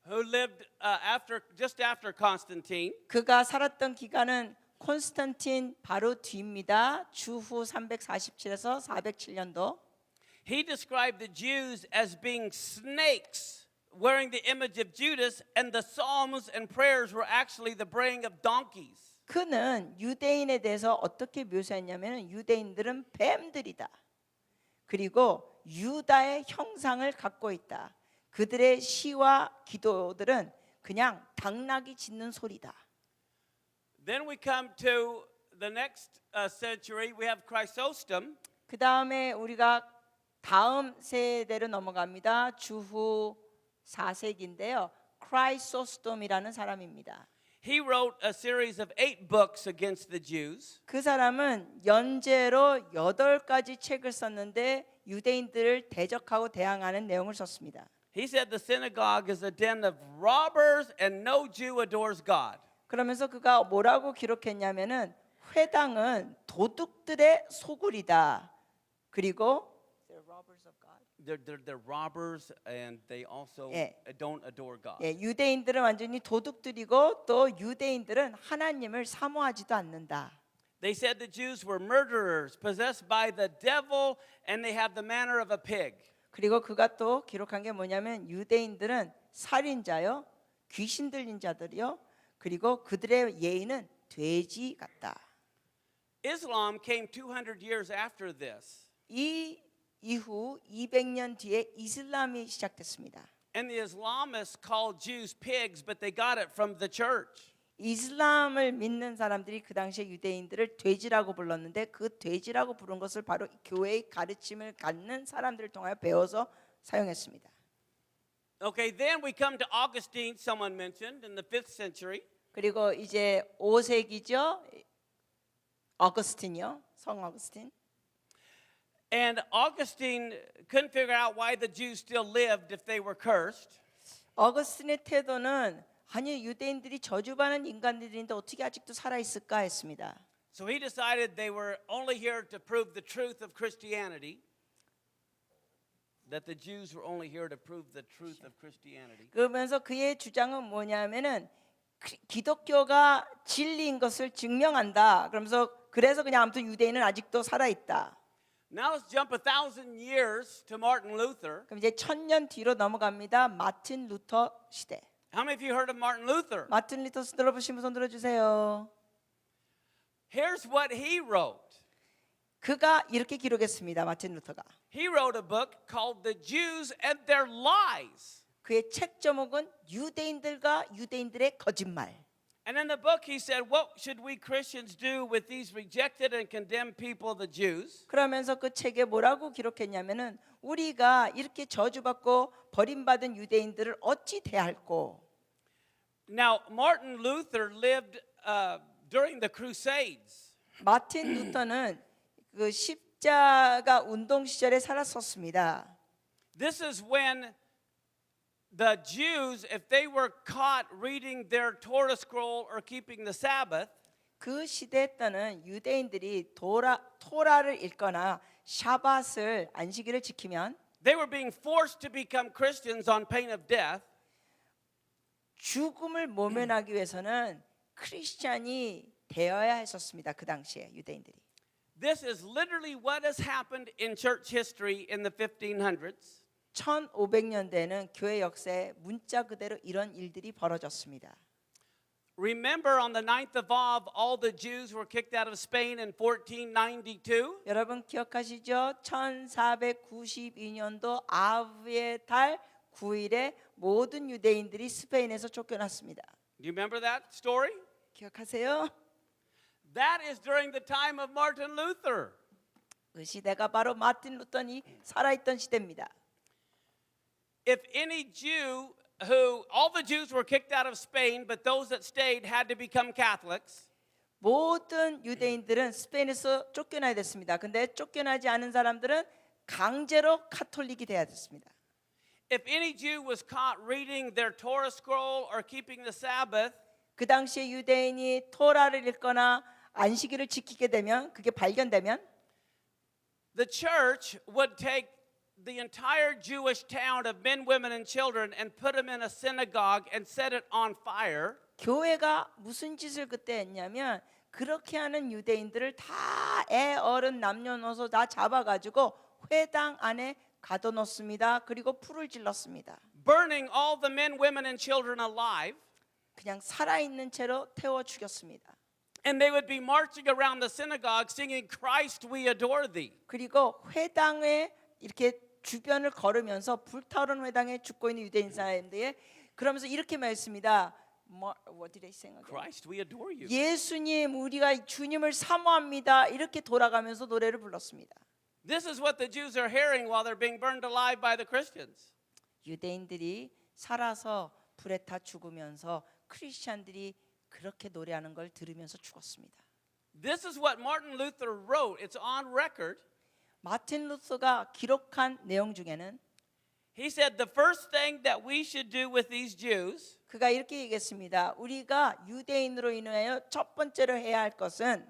who lived just after Constantine. 그가 살았던 기간은 콘스탄틴 바로 뒤입니다. 주후 347에서 407년도. He described the Jews as being snakes wearing the image of Judas, and the psalms and prayers were actually the braying of donkeys. 그는 유대인에 대해서 어떻게 묘사했냐면 유대인들은 뱀들이다. 그리고 유다의 형상을 갖고 있다. 그들의 시와 기도들은 그냥 당나귀 짖는 소리다. Then we come to the next century. We have Chrysostom. 그 다음에 우리가 다음 세대로 넘어갑니다. 주후 4세기인데요. 크라이소스톰이라는 사람입니다. He wrote a series of 8 books against the Jews. 그 사람은 연재로 8가지 책을 썼는데 유대인들을 대적하고 대항하는 내용을 썼습니다. He said the synagogue is a den of robbers and no Jew adores God. 그러면서 그가 뭐라고 기록했냐면은 회당은 도둑들의 소굴이다. 그리고 They're robbers and they also 예. don't adore God. 예, 유대인들은 완전히 도둑들이고 또 유대인들은 하나님을 사모하지도 않는다. They said the Jews were murderers, possessed by the devil, and they have the manner of a pig. 그리고 그가 또 기록한 게 뭐냐면 유대인들은 살인자요, 귀신 들린 자들이요, 그리고 그들의 예의는 돼지 같다. Islam came 200 years after this. 이 이후 200년 뒤에 이슬람이 시작됐습니다. And the Islamists called Jews pigs, but they got it from the church. 이슬람을 믿는 사람들이 그 당시에 유대인들을 돼지라고 불렀는데 그 돼지라고 부른 것을 바로 교회의 가르침을 갖는 사람들을 통하여 배워서 사용했습니다. Okay, then we come to Augustine, someone mentioned, in the 5th century. 그리고 이제 5세기죠. 어거스틴이요. 성 어거스틴. And Augustine couldn't figure out why the Jews still lived if they were cursed. 어거스틴의 태도는 아니 유대인들이 저주받는 인간들인데 어떻게 아직도 살아 있을까 했습니다. So he decided they were only here to prove the truth of Christianity. That the Jews were only here to prove the truth of Christianity. 그러면서 그의 주장은 뭐냐면은 기독교가 진리인 것을 증명한다. 그러면서 그래서 그냥 아무튼 유대인은 아직도 살아 있다. Now let's jump 1,000 years to Martin Luther. 그럼 이제 1000년 뒤로 넘어갑니다. 마틴 루터 시대. How many of you heard of Martin Luther? 마틴 루터 들어보신 분 손 들어주세요. Here's what he wrote. 그가 이렇게 기록했습니다. 마틴 루터가. He wrote a book called The Jews and Their Lies. 그의 책 제목은 유대인들과 유대인들의 거짓말. And in the book he said, what should we Christians do with these rejected and condemned people, the Jews? 그러면서 그 책에 뭐라고 기록했냐면은 우리가 이렇게 저주받고 버림받은 유대인들을 어찌 대할꼬. Now, Martin Luther lived during the Crusades. 마틴 루터는 그 십자가 운동 시절에 살았었습니다. This is when the Jews, if they were caught reading their Torah scroll or keeping the Sabbath, 그 시대 때는 유대인들이 토라를 읽거나 샤밧을 안식일을 지키면 they were being forced to become Christians on pain of death. 죽음을 모면하기 위해서는 크리스찬이 되어야 했었습니다. 그 당시에 유대인들이. This is literally what has happened in church history in the 1500s. 1500년대에는 교회 역사에 문자 그대로 이런 일들이 벌어졌습니다. Remember on the 9th of Av, all the Jews were kicked out of Spain in 1492? 여러분 기억하시죠? 1492년도 아브의 달 9일에 모든 유대인들이 스페인에서 쫓겨났습니다. Do you remember that story? 기억하세요? That is during the time of Martin Luther. 그 시대가 바로 마틴 루터니 살아있던 시대입니다. If any Jew who, all the Jews were kicked out of Spain, but those that stayed had to become Catholics. 모든 유대인들은 스페인에서 쫓겨나야 됐습니다. 근데 쫓겨나지 않은 사람들은 강제로 카톨릭이 돼야 됐습니다. If any Jew was caught reading their Torah scroll or keeping the Sabbath, 그 당시에 유대인이 토라를 읽거나 안식일을 지키게 되면 그게 발견되면 the church would take the entire Jewish town of men, women, and children and put them in a synagogue and set it on fire. 교회가 무슨 짓을 그때 했냐면 그렇게 하는 유대인들을 다 애 어른 남녀노소 다 잡아가지고 회당 안에 가둬놓습니다. 그리고 불을 질렀습니다. Burning all the men, women, and children alive. 그냥 살아있는 채로 태워 죽였습니다. And they would be marching around the synagogue singing, Christ, we adore thee. 그리고 회당에 이렇게 주변을 걸으면서 불타오르는 회당에 죽고 있는 유대인 사람들이 그러면서 이렇게 말했습니다. What did they sing again? Christ, we adore you. 예수님, 우리가 주님을 사모합니다. 이렇게 돌아가면서 노래를 불렀습니다. This is what the Jews are hearing while they're being burned alive by the Christians. 유대인들이 살아서 불에 타 죽으면서 크리스찬들이 그렇게 노래하는 걸 들으면서 죽었습니다. This is what Martin Luther wrote. It's on record. 마틴 루터가 기록한 내용 중에는 He said the first thing that we should do with these Jews 그가 이렇게 얘기했습니다. 우리가 유대인으로 인하여 첫 번째로 해야 할 것은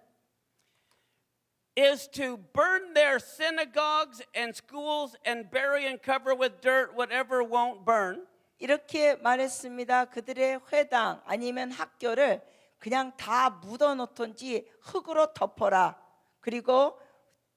is to burn their synagogues and schools and bury and cover with dirt whatever won't burn. 이렇게 말했습니다. 그들의 회당 아니면 학교를 그냥 다 묻어놓던지 흙으로 덮어라. 그리고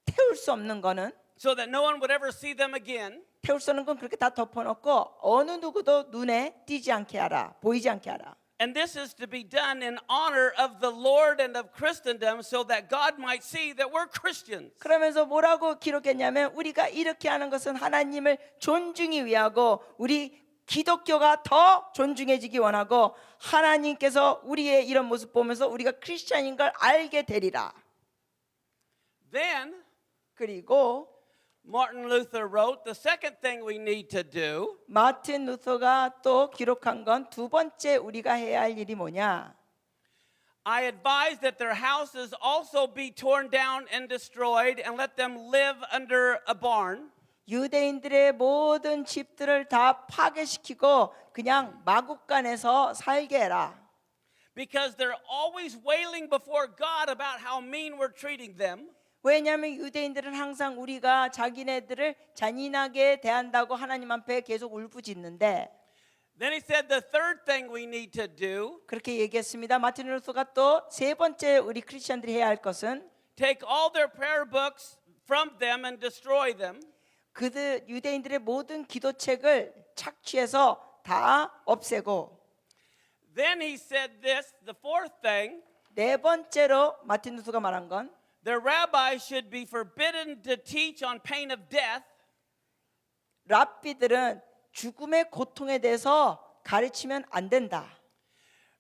태울 수 없는 거는 So that no one would ever see them again. 태울 수 없는 건 그렇게 다 덮어놓고 어느 누구도 눈에 띄지 않게 하라. 보이지 않게 하라. And this is to be done in honor of the Lord and of Christendom so that God might see that we're Christians. 그러면서 뭐라고 기록했냐면 우리가 이렇게 하는 것은 하나님을 존중이 위하고 우리 기독교가 더 존중해지기 원하고 하나님께서 우리의 이런 모습 보면서 우리가 크리스찬인 걸 알게 되리라. Then 그리고 Martin Luther wrote, the second thing we need to do 마틴 루터가 또 기록한 건 두 번째 우리가 해야 할 일이 뭐냐? I advise that their houses also be torn down and destroyed and let them live under a barn. 유대인들의 모든 집들을 다 파괴시키고 그냥 마국간에서 살게 해라. Because they're always wailing before God about how mean we're treating them. 왜냐하면 유대인들은 항상 우리가 자기네들을 잔인하게 대한다고 하나님 앞에 계속 울부짖는데 Then he said the third thing we need to do, 그렇게 얘기했습니다. 마틴 루터가 또 세 번째 우리 크리스천들이 해야 할 것은 take all their prayer books from them and destroy them. 그들 유대인들의 모든 기도책을 착취해서 다 없애고 Then he said this, the fourth thing, 네 번째로 마틴 루터가 말한 건 their rabbis should be forbidden to teach on pain of death. 랍비들은 죽음의 고통에 대해서 가르치면 안 된다.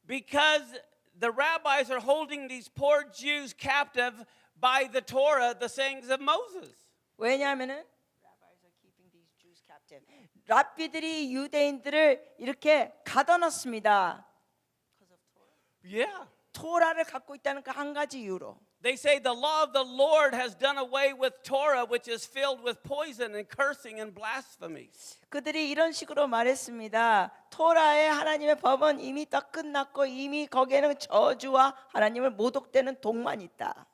Because the rabbis are holding these poor Jews captive by the Torah, the sayings of Moses. 왜냐하면은 랍비들이 유대인들을 이렇게 가둬놨습니다. Yeah. 토라를 갖고 있다는 그 한 가지 이유로. They say the law of the Lord has done away with Torah, which is filled with poison and cursing and blasphemy. 그들이 이런 식으로 말했습니다. 토라의 하나님의 법은 이미 다 끝났고 이미 거기에는 저주와 하나님을 모독되는 독만 있다.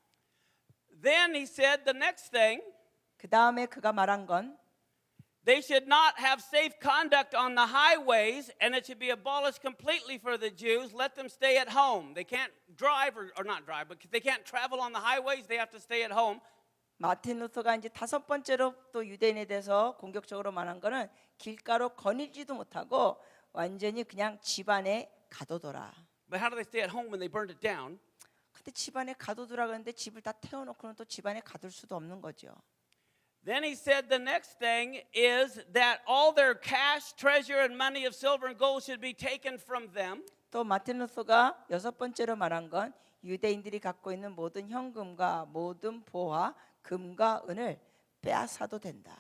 Then he said the next thing, 그 다음에 그가 말한 건 they should not have safe conduct on the highways, and it should be abolished completely for the Jews. Let them stay at home. They can't drive or not drive, but they can't travel on the highways. They have to stay at home. 마틴 루터가 이제 다섯 번째로 또 유대인에 대해서 공격적으로 말한 거는 길가로 거닐지도 못하고 완전히 그냥 집안에 가둬둬라. But how do they stay at home when they burned it down? 근데 집안에 가둬두라 그러는데 집을 다 태워놓고는 또 집안에 가둘 수도 없는 거죠. Then he said the next thing is that all their cash, treasure, and money of silver and gold should be taken from them. 또 마틴 루터가 여섯 번째로 말한 건 유대인들이 갖고 있는 모든 현금과 모든 보화, 금과 은을 빼앗아도 된다.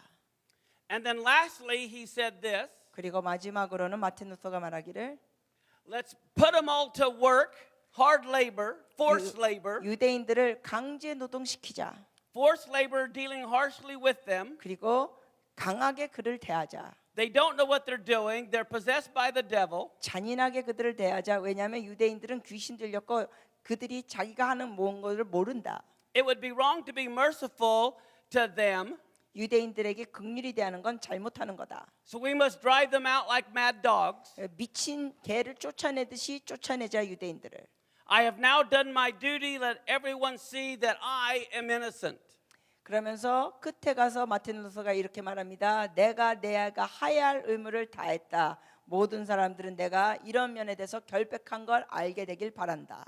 And then lastly, he said this. 그리고 마지막으로는 마틴 루터가 말하기를 Let's put them all to work, hard labor, forced labor. 유대인들을 강제 노동시키자. Forced labor dealing harshly with them. 그리고 강하게 그를 대하자. They don't know what they're doing. They're possessed by the devil. 잔인하게 그들을 대하자. 왜냐하면 유대인들은 귀신 들렸고 그들이 자기가 하는 뭔가를 모른다. It would be wrong to be merciful to them. 유대인들에게 긍휼히 대하는 건 잘못하는 거다. So we must drive them out like mad dogs. 미친 개를 쫓아내듯이 쫓아내자 유대인들을. I have now done my duty. Let everyone see that I am innocent. 그러면서 끝에 가서 마틴 루터가 이렇게 말합니다. 내가 하야 할 의무를 다했다. 모든 사람들은 내가 이런 면에 대해서 결백한 걸 알게 되길 바란다.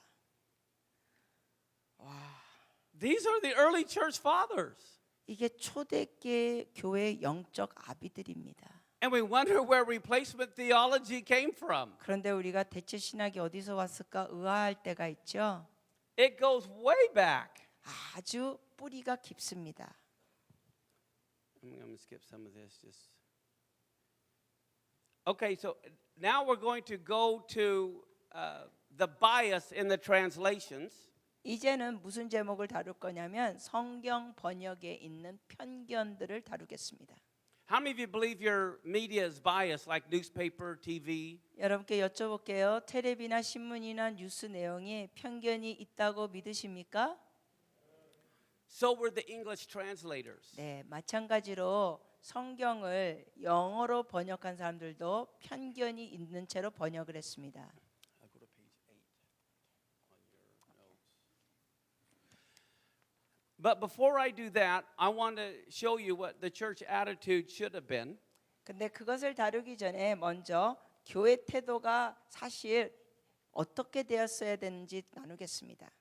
These are the early church fathers. 이게 초대교회 교회의 영적 아비들입니다. And we wonder where replacement theology came from. 그런데 우리가 대체 신학이 어디서 왔을까 의아할 때가 있죠. It goes way back. 아주 뿌리가 깊습니다. I'm going to skip some of this. Okay, so now we're going to go to the bias in the translations. 이제는 무슨 제목을 다룰 거냐면 성경 번역에 있는 편견들을 다루겠습니다. How many of you believe your media is biased, like newspaper, TV? 여러분께 여쭤볼게요. 텔레비나 신문이나 뉴스 내용에 편견이 있다고 믿으십니까? So were the English translators. 네, 마찬가지로 성경을 영어로 번역한 사람들도 편견이 있는 채로 번역을 했습니다. I'll go to page 8 on your notes. But before I do that, I want to show you what the church attitude should have been. 근데 그것을 다루기 전에 먼저 교회 태도가 사실 어떻게 되었어야 되는지 나누겠습니다.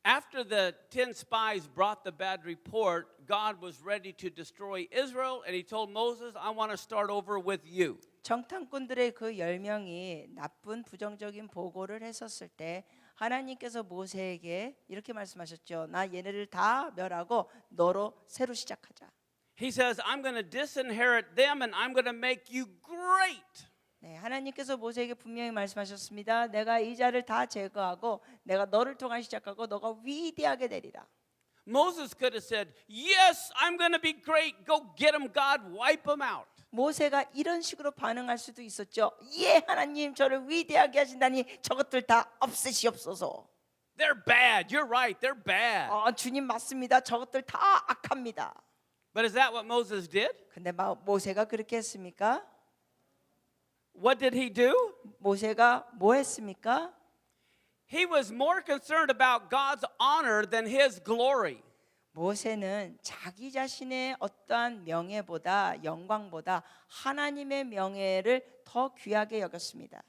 After the 10 spies brought the bad report, God was ready to destroy Israel, and he told Moses, I want to start over with you. 정탐꾼들의 그 10명이 나쁜 부정적인 보고를 했었을 때 하나님께서 모세에게 이렇게 말씀하셨죠. 나 얘네를 다 멸하고 너로 새로 시작하자. He says, I'm going to disinherit them, and I'm going to make you great. 네, 하나님께서 모세에게 분명히 말씀하셨습니다. 내가 이 자를 다 제거하고 내가 너를 통해 시작하고 너가 위대하게 되리라. Moses could have said, yes, I'm going to be great. Go get them, God. Wipe them out. 모세가 이런 식으로 반응할 수도 있었죠. 예, 하나님 저를 위대하게 하신다니 저것들 다 없애시옵소서. They're bad. You're right. They're bad. 주님 맞습니다. 저것들 다 악합니다. But is that what Moses did? 근데 모세가 그렇게 했습니까? What did he do? 모세가 뭐 했습니까? He was more concerned about God's honor than his glory. 모세는 자기 자신의 어떠한 명예보다 영광보다 하나님의 명예를 더 귀하게 여겼습니다.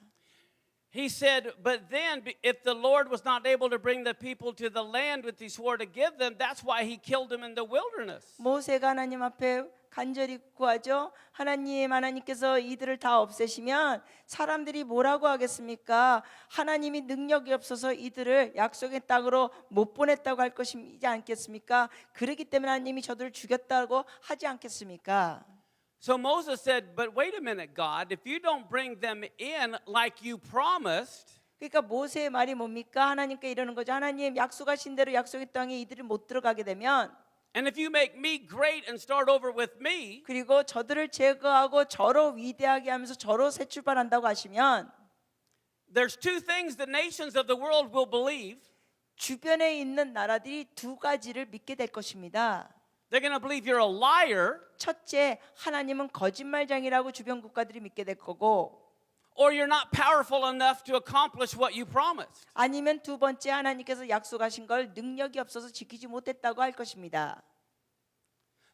He said, but then if the Lord was not able to bring the people to the land which he swore to give them, that's why he killed them in the wilderness. 모세가 하나님 앞에 간절히 구하죠. 하나님께서 이들을 다 없애시면 사람들이 뭐라고 하겠습니까? 하나님이 능력이 없어서 이들을 약속의 땅으로 못 보냈다고 할 것이지 않겠습니까? 그렇기 때문에 하나님이 저들을 죽였다고 하지 않겠습니까? So Moses said, but wait a minute, God, if you don't bring them in like you promised, 그러니까 모세의 말이 뭡니까? 하나님께 이러는 거죠. 하나님 약속하신 대로 약속의 땅에 이들이 못 들어가게 되면 and if you make me great and start over with me, 그리고 저들을 제거하고 저로 위대하게 하면서 저로 새 출발한다고 하시면 there's two things the nations of the world will believe. 주변에 있는 나라들이 두 가지를 믿게 될 것입니다. They're going to believe you're a liar, 첫째, 하나님은 거짓말장이라고 주변 국가들이 믿게 될 거고 or you're not powerful enough to accomplish what you promised. 아니면 두 번째, 하나님께서 약속하신 걸 능력이 없어서 지키지 못했다고 할 것입니다.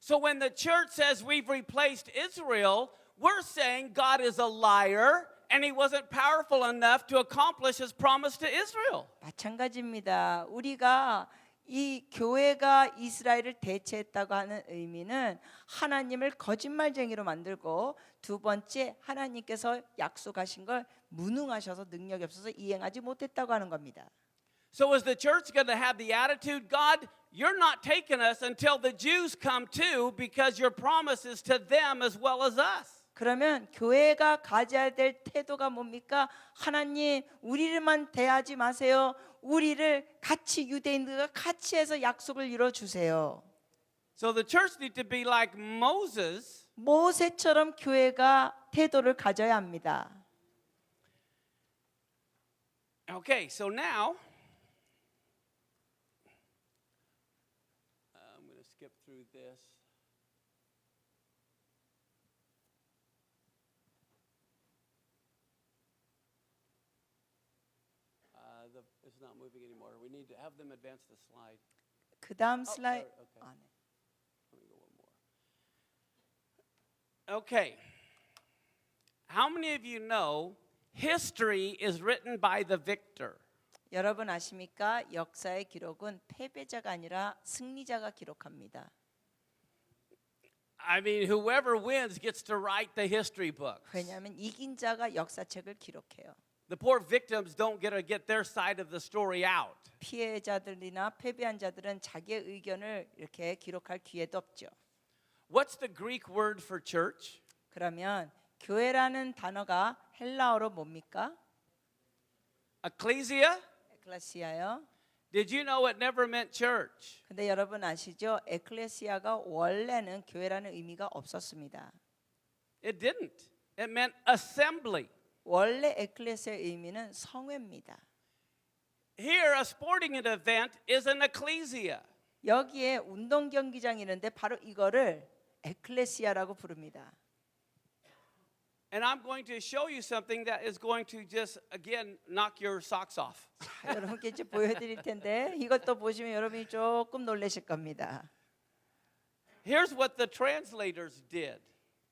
So when the church says we've replaced Israel, we're saying God is a liar and he wasn't powerful enough to accomplish his promise to Israel. 마찬가지입니다. 우리가 이 교회가 이스라엘을 대체했다고 하는 의미는 하나님을 거짓말쟁이로 만들고, 두 번째 하나님께서 약속하신 걸 무능하셔서 능력이 없어서 이행하지 못했다고 하는 겁니다. So is the church going to have the attitude, God, you're not taking us until the Jews come too because your promise is to them as well as us? 그러면 교회가 가져야 될 태도가 뭡니까? 하나님, 우리를만 대하지 마세요. 우리를 같이 유대인들과 같이 해서 약속을 이뤄 주세요. So the church need to be like Moses. 모세처럼 교회가 태도를 가져야 합니다. Okay, so now I'm going to skip through this. It's not moving anymore. We need to have them advance the slide. 그 다음 슬라이드. sorry, okay. 아, 네. Let me go one more. Okay. How many of you know history is written by the victor? 여러분 아십니까? 역사의 기록은 패배자가 아니라 승리자가 기록합니다. I mean, whoever wins gets to write the history books. 왜냐하면 이긴 자가 역사책을 기록해요. The poor victims don't get to get their side of the story out. 피해자들이나 패배한 자들은 자기의 의견을 이렇게 기록할 기회도 없죠. What's the Greek word for church? 그러면 교회라는 단어가 헬라어로 뭡니까? Ecclesia? 에클레시아요. Did you know it never meant church? 근데 여러분 아시죠? 에클레시아가 원래는 교회라는 의미가 없었습니다. It didn't. It meant assembly. 원래 에클레시아의 의미는 성회입니다. Here, a sporting event is an ecclesia. 여기에 운동 경기장이 있는데 바로 이거를 에클레시아라고 부릅니다. And I'm going to show you something that is going to just, again, knock your socks off. 자, 여러분께 이제 보여드릴 텐데 이것도 보시면 여러분이 조금 놀라실 겁니다. Here's what the translators did.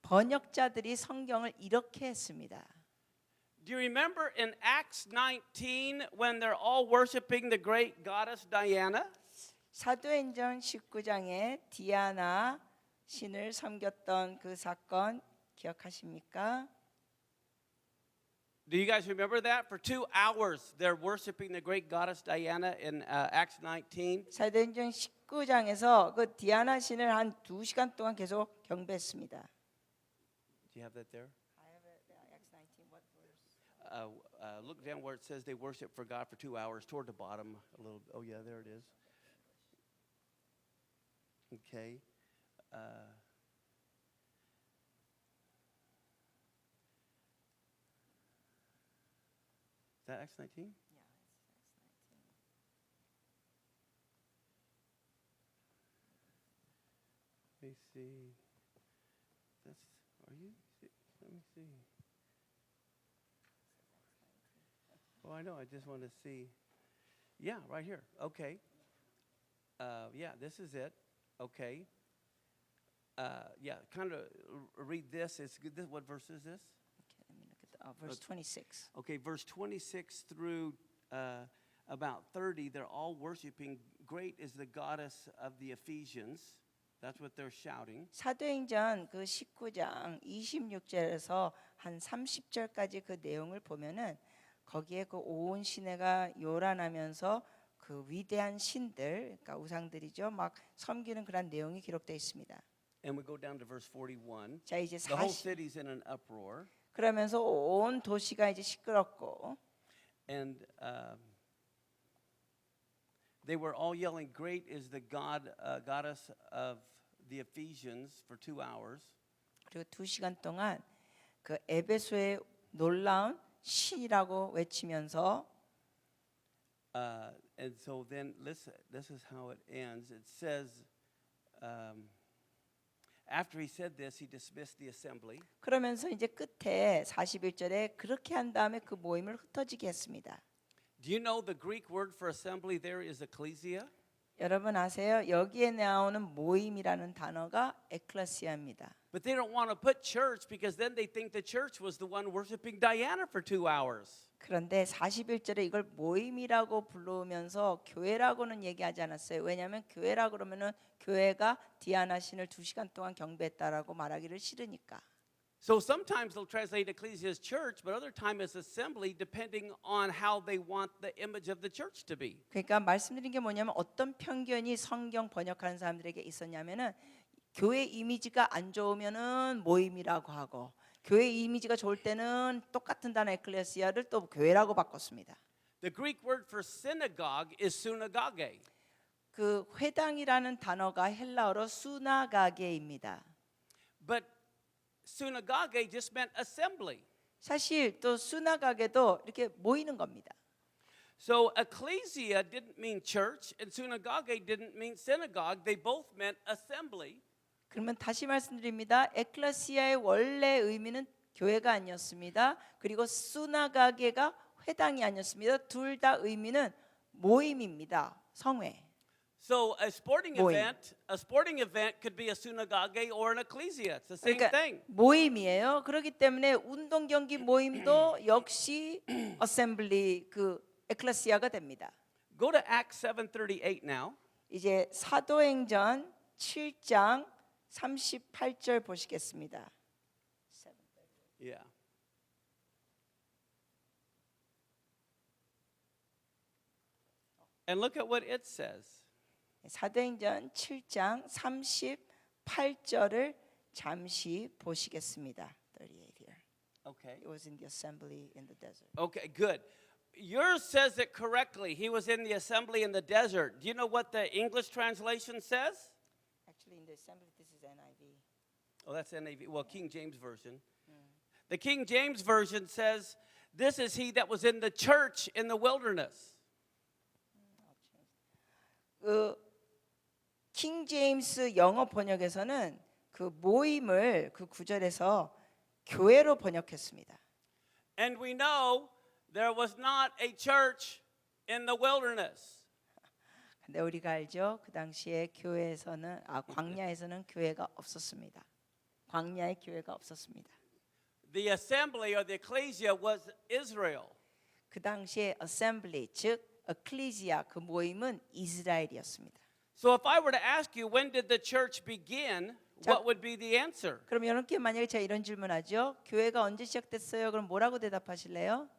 번역자들이 성경을 이렇게 했습니다. Do you remember in Acts 19 when they're all worshiping the great goddess Diana? 사도행전 19장에 디아나 신을 섬겼던 그 사건 기억하십니까? Do you guys remember that? For 2 hours they're worshiping the great goddess Diana in Acts 19. 사도행전 19장에서 그 디아나 신을 한 2시간 동안 계속 경배했습니다. Do you have that there? Look down where it says they worship for God for 2 hours, toward the bottom a little. Oh yeah, there it is. Okay. Is that Acts 19? Let me see. That's. Are you? Let me see. Oh, I know. I just want to see. Yeah, right here. Okay. Yeah, this is it. Okay. Yeah, kind of read this. It's good. What verse is this? Okay, let me look at verse 26. Okay, verse 26 through about 30, they're all worshiping. Great is the goddess of the Ephesians. That's what they're shouting. 사도행전 그 19장 26절에서 한 30절까지 그 내용을 보면은 거기에 그 온 시내가 요란하면서 그 위대한 신들, 그러니까 우상들이죠, 막 섬기는 그런 내용이 기록되어 있습니다. And we go down to verse 41. 자 이제 The whole 40 city's in an uproar. 그러면서 온 도시가 이제 시끄럽고 And they were all yelling, "Great is the goddess of the Ephesians" for 2 hours. 그리고 2시간 동안 그 에베소의 놀라운 신이라고 외치면서 And so then, listen, this is how it ends. It says, after he said this, he dismissed the assembly. 그러면서 이제 끝에 41절에 그렇게 한 다음에 그 모임을 흩어지게 했습니다. Do you know the Greek word for assembly there is ecclesia? 여러분 아세요? 여기에 나오는 모임이라는 단어가 에클레시아입니다. But they don't want to put church because then they think the church was the one worshiping Diana for 2 hours. 그런데 41절에 이걸 모임이라고 부르면서 교회라고는 얘기하지 않았어요. 왜냐하면 교회라 그러면은 교회가 디아나 신을 2시간 동안 경배했다라고 말하기를 싫으니까. So sometimes they'll translate ecclesia as church, but other time as assembly, depending on how they want the image of the church to be. 그러니까 말씀드린 게 뭐냐면 어떤 편견이 성경 번역하는 사람들에게 있었냐면은 교회 이미지가 안 좋으면은 모임이라고 하고 교회 이미지가 좋을 때는 똑같은 단어 에클레시아를 또 교회라고 바꿨습니다. The Greek word for synagogue is synagoge. 그 회당이라는 단어가 헬라어로 수나가게입니다. But synagoge just meant assembly. 사실 또 수나가게도 이렇게 모이는 겁니다. So ecclesia didn't mean church, and synagoge didn't mean synagogue. They both meant assembly. 그러면 다시 말씀드립니다. 에클레시아의 원래 의미는 교회가 아니었습니다. 그리고 수나가게가 회당이 아니었습니다. 둘 다 의미는 모임입니다. 성회. So a sporting 모임. event could be a synagoge or an ecclesia. It's the same 그러니까 thing. 모임이에요. 그렇기 때문에 운동 경기 모임도 역시 어셈블리 그 에클레시아가 됩니다. Go to Acts 7:38 now. 이제 사도행전 7장 38절 보시겠습니다. Yeah. And look at what it says. 사도행전 7장 38절을 잠시 보시겠습니다. 38 here. Okay. It was in the assembly in the desert. Okay, good. Yours says it correctly. He was in the assembly in the desert. Do you know what the English translation says? Actually in the assembly this is NIV. Oh, that's NAV. Well, King James Version. The King James Version says, "This is he that was in the church in the wilderness." 킹 제임스 영어 번역에서는 그 모임을 그 구절에서 교회로 번역했습니다. And we know there was not a church in the wilderness. 근데 우리가 알죠? 그 당시에 교회에서는 광야에서는 교회가 없었습니다. 광야에 교회가 없었습니다. The assembly or the ecclesia was Israel. 그 당시에 assembly 즉 ecclesia 그 모임은 이스라엘이었습니다. So if I were to ask you when did the church begin, what would be the answer? 그럼 여러분께 만약에 제가 이런 질문하죠. 교회가 언제 시작됐어요? 그럼 뭐라고 대답하실래요?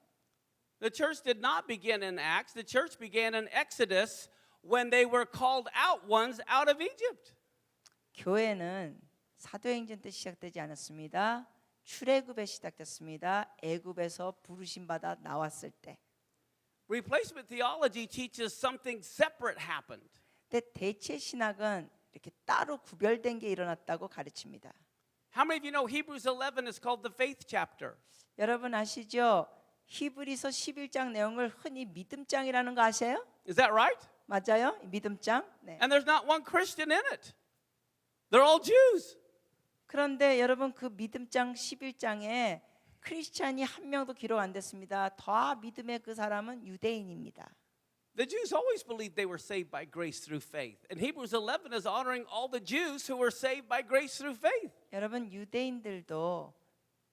The church did not begin in Acts. The church began in Exodus when they were called out ones out of Egypt. 교회는 사도행전 때 시작되지 않았습니다. 출애굽에 시작됐습니다. 애굽에서 부르심 받아 나왔을 때. Replacement theology teaches something separate happened. 근데 대체 신학은 이렇게 따로 구별된 게 일어났다고 가르칩니다. How many of you know Hebrews 11 is called the faith chapter? 여러분 아시죠? 히브리서 11장 내용을 흔히 믿음장이라는 거 아세요? Is that right? 맞아요? 믿음장. 네. And there's not one Christian in it. They're all Jews. 그런데 여러분 그 믿음장 11장에 크리스찬이 한 명도 기록 안 됐습니다. 다 믿음의 그 사람은 유대인입니다. The Jews always believed they were saved by grace through faith. And Hebrews 11 is honoring all the Jews who were saved by grace through faith. 여러분 유대인들도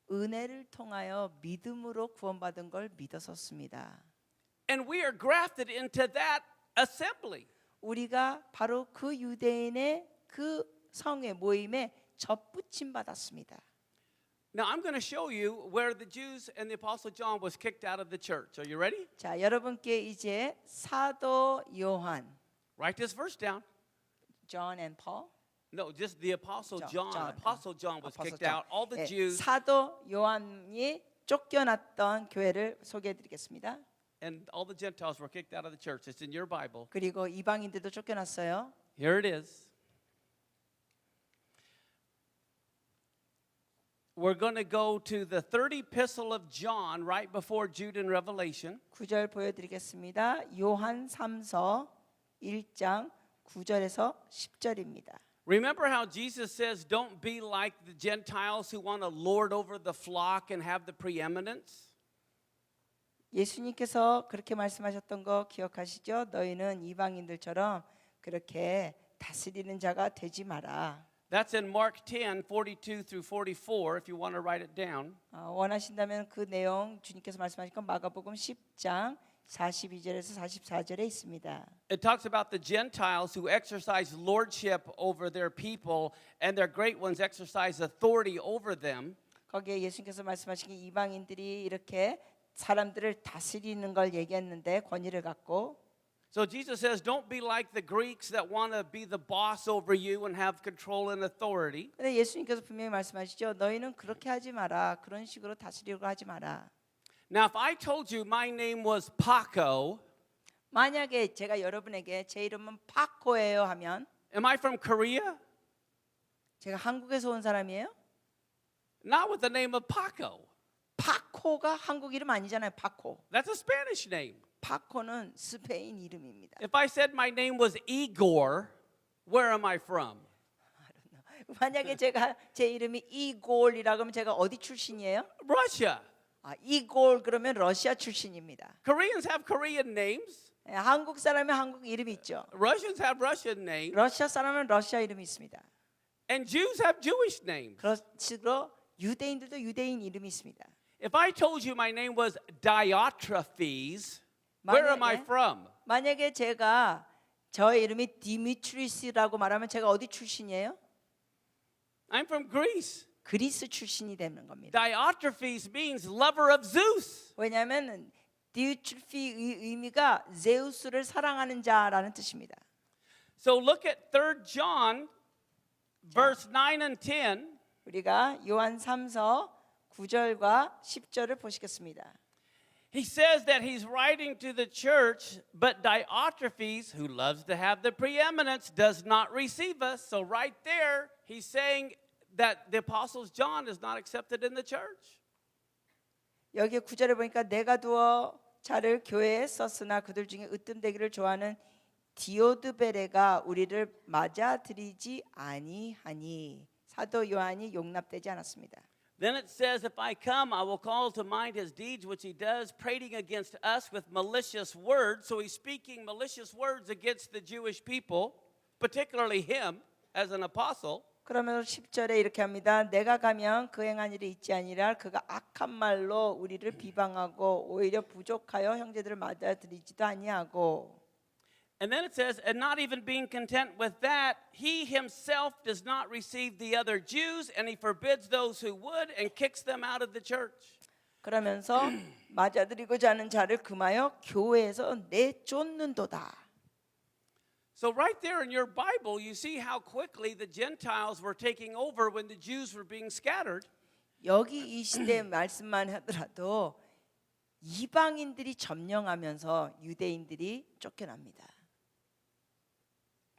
은혜를 통하여 믿음으로 구원받은 걸 믿었었습니다. And we are grafted into that assembly. 우리가 바로 그 유대인의 그 성회 모임에 접붙임 받았습니다. Now I'm going to show you where the Jews and the Apostle John was kicked out of the church. Are you ready? 자, 여러분께 이제 사도 요한, Write this verse down. John and Paul, No, just the Apostle John. John. Apostle John was Apostle kicked John. out. All the 예, Jews 사도 요한이 쫓겨났던 교회를 소개해드리겠습니다. and all the Gentiles were kicked out of the church. It's in your Bible. 그리고 이방인들도 쫓겨났어요. Here it is. We're going to go to the third epistle of John right before Jude and Revelation. 9절 보여드리겠습니다. 요한 3서 1장 9절에서 10절입니다. Remember how Jesus says, don't be like the Gentiles who want to lord over the flock and have the preeminence? 예수님께서 그렇게 말씀하셨던 거 기억하시죠? 너희는 이방인들처럼 그렇게 다스리는 자가 되지 마라. That's in Mark 10, 42 through 44, if you want to write it down. 원하신다면 그 내용 주님께서 말씀하신 건 마가복음 10장 42절에서 44절에 있습니다. It talks about the Gentiles who exercise lordship over their people, and their great ones exercise authority over them. 거기에 예수님께서 말씀하신 게 이방인들이 이렇게 사람들을 다스리는 걸 얘기했는데 권위를 갖고 So Jesus says, don't be like the Greeks that want to be the boss over you and have control and authority. 근데 예수님께서 분명히 말씀하시죠. 너희는 그렇게 하지 마라. 그런 식으로 다스리려고 하지 마라. Now, if I told you my name was Paco, 만약에 제가 여러분에게 제 이름은 파코예요 하면 am I from Korea? 제가 한국에서 온 사람이에요? Not with the name of Paco. 파코가 한국 이름 아니잖아요. 파코. That's a Spanish name. 파코는 스페인 이름입니다. If I said my name was Igor, where am I from? 만약에 제가 제 이름이 이골이라고 하면 제가 어디 출신이에요? Russia. 이골 그러면 러시아 출신입니다. Koreans have Korean names. 한국 사람이 한국 이름이 있죠. Russians have Russian names. 러시아 사람은 러시아 이름이 있습니다. And Jews have Jewish names. 그렇지로 유대인들도 유대인 이름이 있습니다. If I told you my name was Diotrephes, where am I from? 만약에 제가 저의 이름이 디미트리스라고 말하면 제가 어디 출신이에요? I'm from Greece. 그리스 출신이 되는 겁니다. Diotrephes means lover of Zeus. 왜냐하면 디미트리의 의미가 제우스를 사랑하는 자라는 뜻입니다. So look at 3 John verse 9 and 10. 우리가 요한 3서 9절과 10절을 보시겠습니다. He says that he's writing to the church, but Diotrephes, who loves to have the preeminence, does not receive us. So right there, he's saying that the Apostle John is not accepted in the church. 여기 9절에 보니까 내가 두어 자를 교회에 썼으나 그들 중에 으뜸되기를 좋아하는 디오드베레가 우리를 맞아들이지 아니하니 사도 요한이 용납되지 않았습니다. Then it says, if I come, I will call to mind his deeds which he does, prating against us with malicious words. So he's speaking malicious words against the Jewish people, particularly him as an apostle. 그러면서 10절에 이렇게 합니다. 내가 가면 그 행한 일이 있지 아니라 그가 악한 말로 우리를 비방하고 오히려 부족하여 형제들을 맞아들이지도 아니하고. And then it says, and not even being content with that, he himself does not receive the other Jews, and he forbids those who would and kicks them out of the church. 그러면서 맞아들이고자 하는 자를 금하여 교회에서 내쫓는도다. So right there in your Bible, you see how quickly the Gentiles were taking over when the Jews were being scattered. 여기 이 시대 말씀만 하더라도 이방인들이 점령하면서 유대인들이 쫓겨납니다.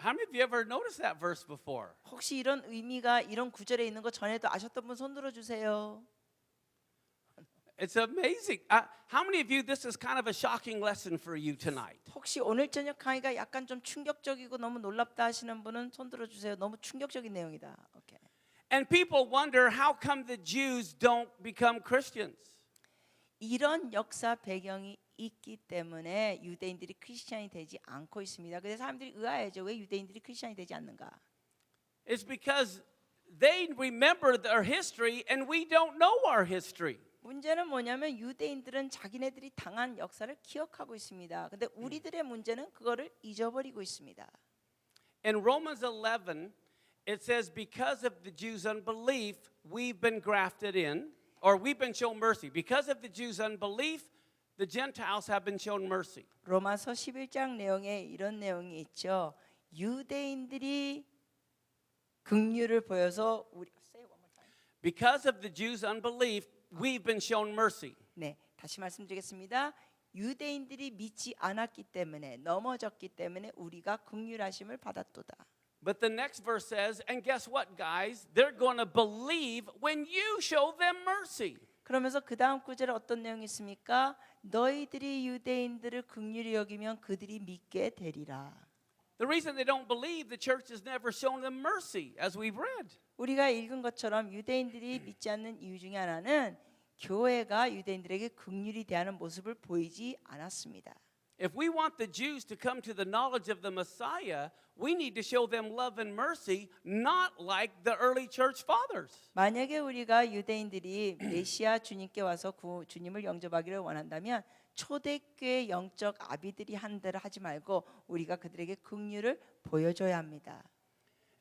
How many of you ever noticed that verse before? 혹시 이런 의미가 이런 구절에 있는 거 전에도 아셨던 분 손 들어 주세요. It's amazing. How many of you, this is kind of a shocking lesson for you tonight? 혹시 오늘 저녁 강의가 약간 좀 충격적이고 너무 놀랍다 하시는 분은 손 들어 주세요. 너무 충격적인 내용이다. 오케이. And people wonder, how come the Jews don't become Christians? 이런 역사 배경이 있기 때문에 유대인들이 크리스천이 되지 않고 있습니다. 그래서 사람들이 의아해죠. 왜 유대인들이 크리스천이 되지 않는가? It's because they remember their history and we don't know our history. 문제는 뭐냐면 유대인들은 자기네들이 당한 역사를 기억하고 있습니다. 근데 우리들의 문제는 그거를 잊어버리고 있습니다. In Romans 11, it says, because of the Jews' unbelief, we've been grafted in, or we've been shown mercy. Because of the Jews' unbelief, the Gentiles have been shown mercy. 로마서 11장 내용에 이런 내용이 있죠. 유대인들이 긍휼을 보여서 Because of the Jews' unbelief, we've been shown mercy. 네, 다시 말씀드리겠습니다. 유대인들이 믿지 않았기 때문에 넘어졌기 때문에 우리가 긍휼하심을 받았도다. But the next verse says, and guess what, guys? They're going to believe when you show them mercy. 그러면서 그 다음 구절에 어떤 내용이 있습니까? 너희들이 유대인들을 긍휼히 여기면 그들이 믿게 되리라. The reason they don't believe, the church has never shown them mercy, as we've read. 우리가 읽은 것처럼 유대인들이 믿지 않는 이유 중에 하나는 교회가 유대인들에게 긍휼히 대하는 모습을 보이지 않았습니다. If we want the Jews to come to the knowledge of the Messiah, we need to show them love and mercy, not like the early church fathers. 만약에 우리가 유대인들이 메시아 주님께 와서 주님을 영접하기를 원한다면 초대교회 영적 아비들이 한 대로 하지 말고 우리가 그들에게 긍휼을 보여줘야 합니다.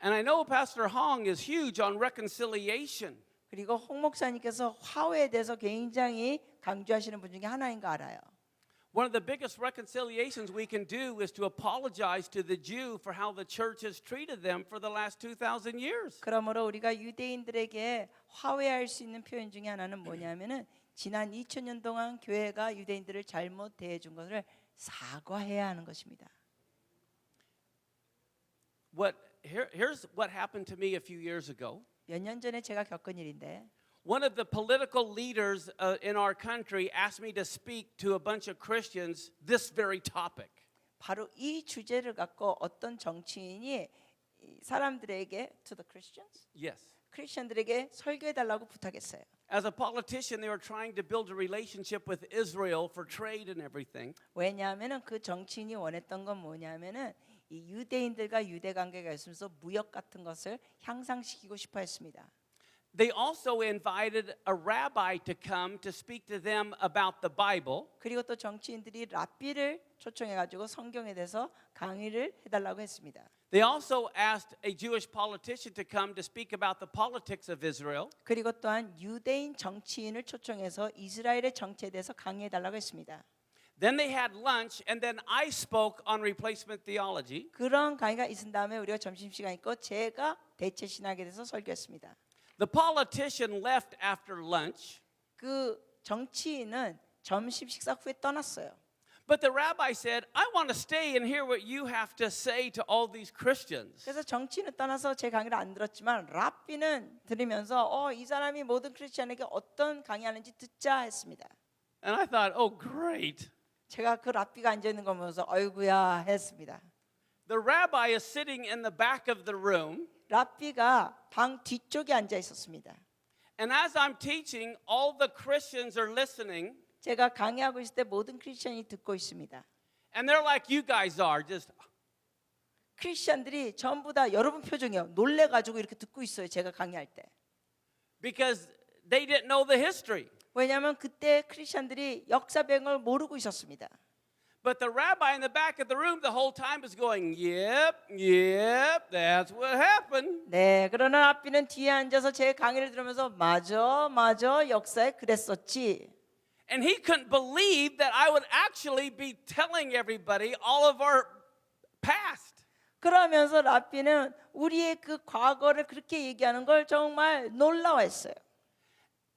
And I know Pastor Hong is huge on reconciliation. 그리고 홍 목사님께서 화해에 대해서 굉장히 강조하시는 분 중에 하나인 거 알아요. One of the biggest reconciliations we can do is to apologize to the Jew for how the church has treated them for the last 2,000 years. 그러므로 우리가 유대인들에게 화해할 수 있는 표현 중에 하나는 뭐냐면은 지난 2000년 동안 교회가 유대인들을 잘못 대해준 것을 사과해야 하는 것입니다. Here's what happened to me a few years ago. 몇 년 전에 제가 겪은 일인데 One of the political leaders in our country asked me to speak to a bunch of Christians this very topic. 바로 이 주제를 갖고 어떤 정치인이 사람들에게 to the Christians? Yes. 크리스천들에게 설교해 달라고 부탁했어요. As a politician, they were trying to build a relationship with Israel for trade and everything. 왜냐하면은 그 정치인이 원했던 건 뭐냐면은 이 유대인들과 유대 관계가 있으면서 무역 같은 것을 향상시키고 싶어 했습니다. They also invited a rabbi to come to speak to them about the Bible. 그리고 또 정치인들이 랍비를 초청해 가지고 성경에 대해서 강의를 해 달라고 했습니다. They also asked a Jewish politician to come to speak about the politics of Israel. 그리고 또한 유대인 정치인을 초청해서 이스라엘의 정치에 대해서 강의해 달라고 했습니다. Then they had lunch, and then I spoke on replacement theology. 그런 강의가 있은 다음에 우리가 점심시간 있고 제가 대체 신학에 대해서 설교했습니다. The politician left after lunch, 그 정치인은 점심 식사 후에 떠났어요. but the rabbi said, I want to stay and hear what you have to say to all these Christians. 그래서 정치인은 떠나서 제 강의를 안 들었지만 랍비는 들으면서 이 사람이 모든 크리스천에게 어떤 강의하는지 듣자 했습니다. And I thought, oh, great. 제가 그 랍비가 앉아 있는 거 보면서 어이구야 했습니다. The rabbi is sitting in the back of the room, 랍비가 방 뒤쪽에 앉아 있었습니다. and as I'm teaching, all the Christians are listening, 제가 강의하고 있을 때 모든 크리스천이 듣고 있습니다. and they're like you guys are, just, 크리스천들이 전부 다 여러분 표정이요. 놀래가지고 이렇게 듣고 있어요. 제가 강의할 때. because they didn't know the history. 왜냐하면 그때 크리스천들이 역사 배경을 모르고 있었습니다. But the rabbi in the back of the room the whole time is going, yep, that's what happened. 네, 그러나 랍비는 뒤에 앉아서 제 강의를 들으면서 맞아, 역사에 그랬었지. And he couldn't believe that I would actually be telling everybody all of our past. 그러면서 랍비는 우리의 그 과거를 그렇게 얘기하는 걸 정말 놀라워했어요.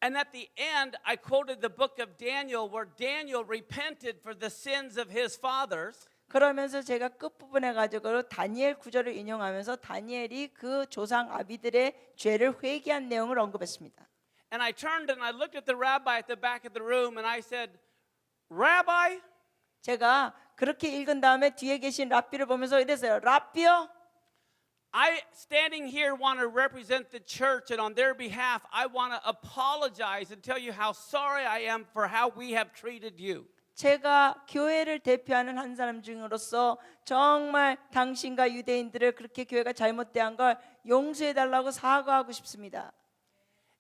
And at the end, I quoted the book of Daniel where Daniel repented for the sins of his fathers. 그러면서 제가 끝부분에 가지고 다니엘 구절을 인용하면서 다니엘이 그 조상 아비들의 죄를 회개한 내용을 언급했습니다. And I turned and I looked at the rabbi at the back of the room and I said, Rabbi, 제가 그렇게 읽은 다음에 뒤에 계신 랍비를 보면서 이랬어요. 랍비요? I, standing here, want to represent the church, and on their behalf, I want to apologize and tell you how sorry I am for how we have treated you. 제가 교회를 대표하는 한 사람 중으로서 정말 당신과 유대인들을 그렇게 교회가 잘못 대한 걸 용서해 달라고 사과하고 싶습니다.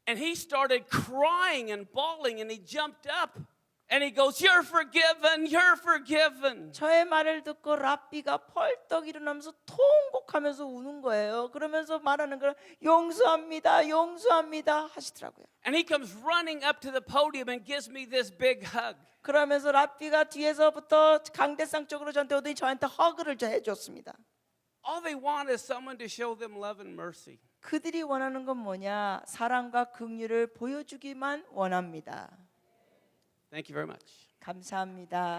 And he started crying and bawling, and he jumped up. And he goes, you're forgiven, you're forgiven. 저의 말을 듣고 랍비가 펄떡 일어나면서 통곡하면서 우는 거예요. 그러면서 말하는 걸 용서합니다 하시더라고요. And he comes running up to the podium and gives me this big hug. 그러면서 랍비가 뒤에서부터 강대상 쪽으로 저한테 오더니 저한테 허그를 해줬습니다. All they want is someone to show them love and mercy. 그들이 원하는 건 뭐냐? 사랑과 긍휼을 보여주기만 원합니다. Thank you very much. 감사합니다.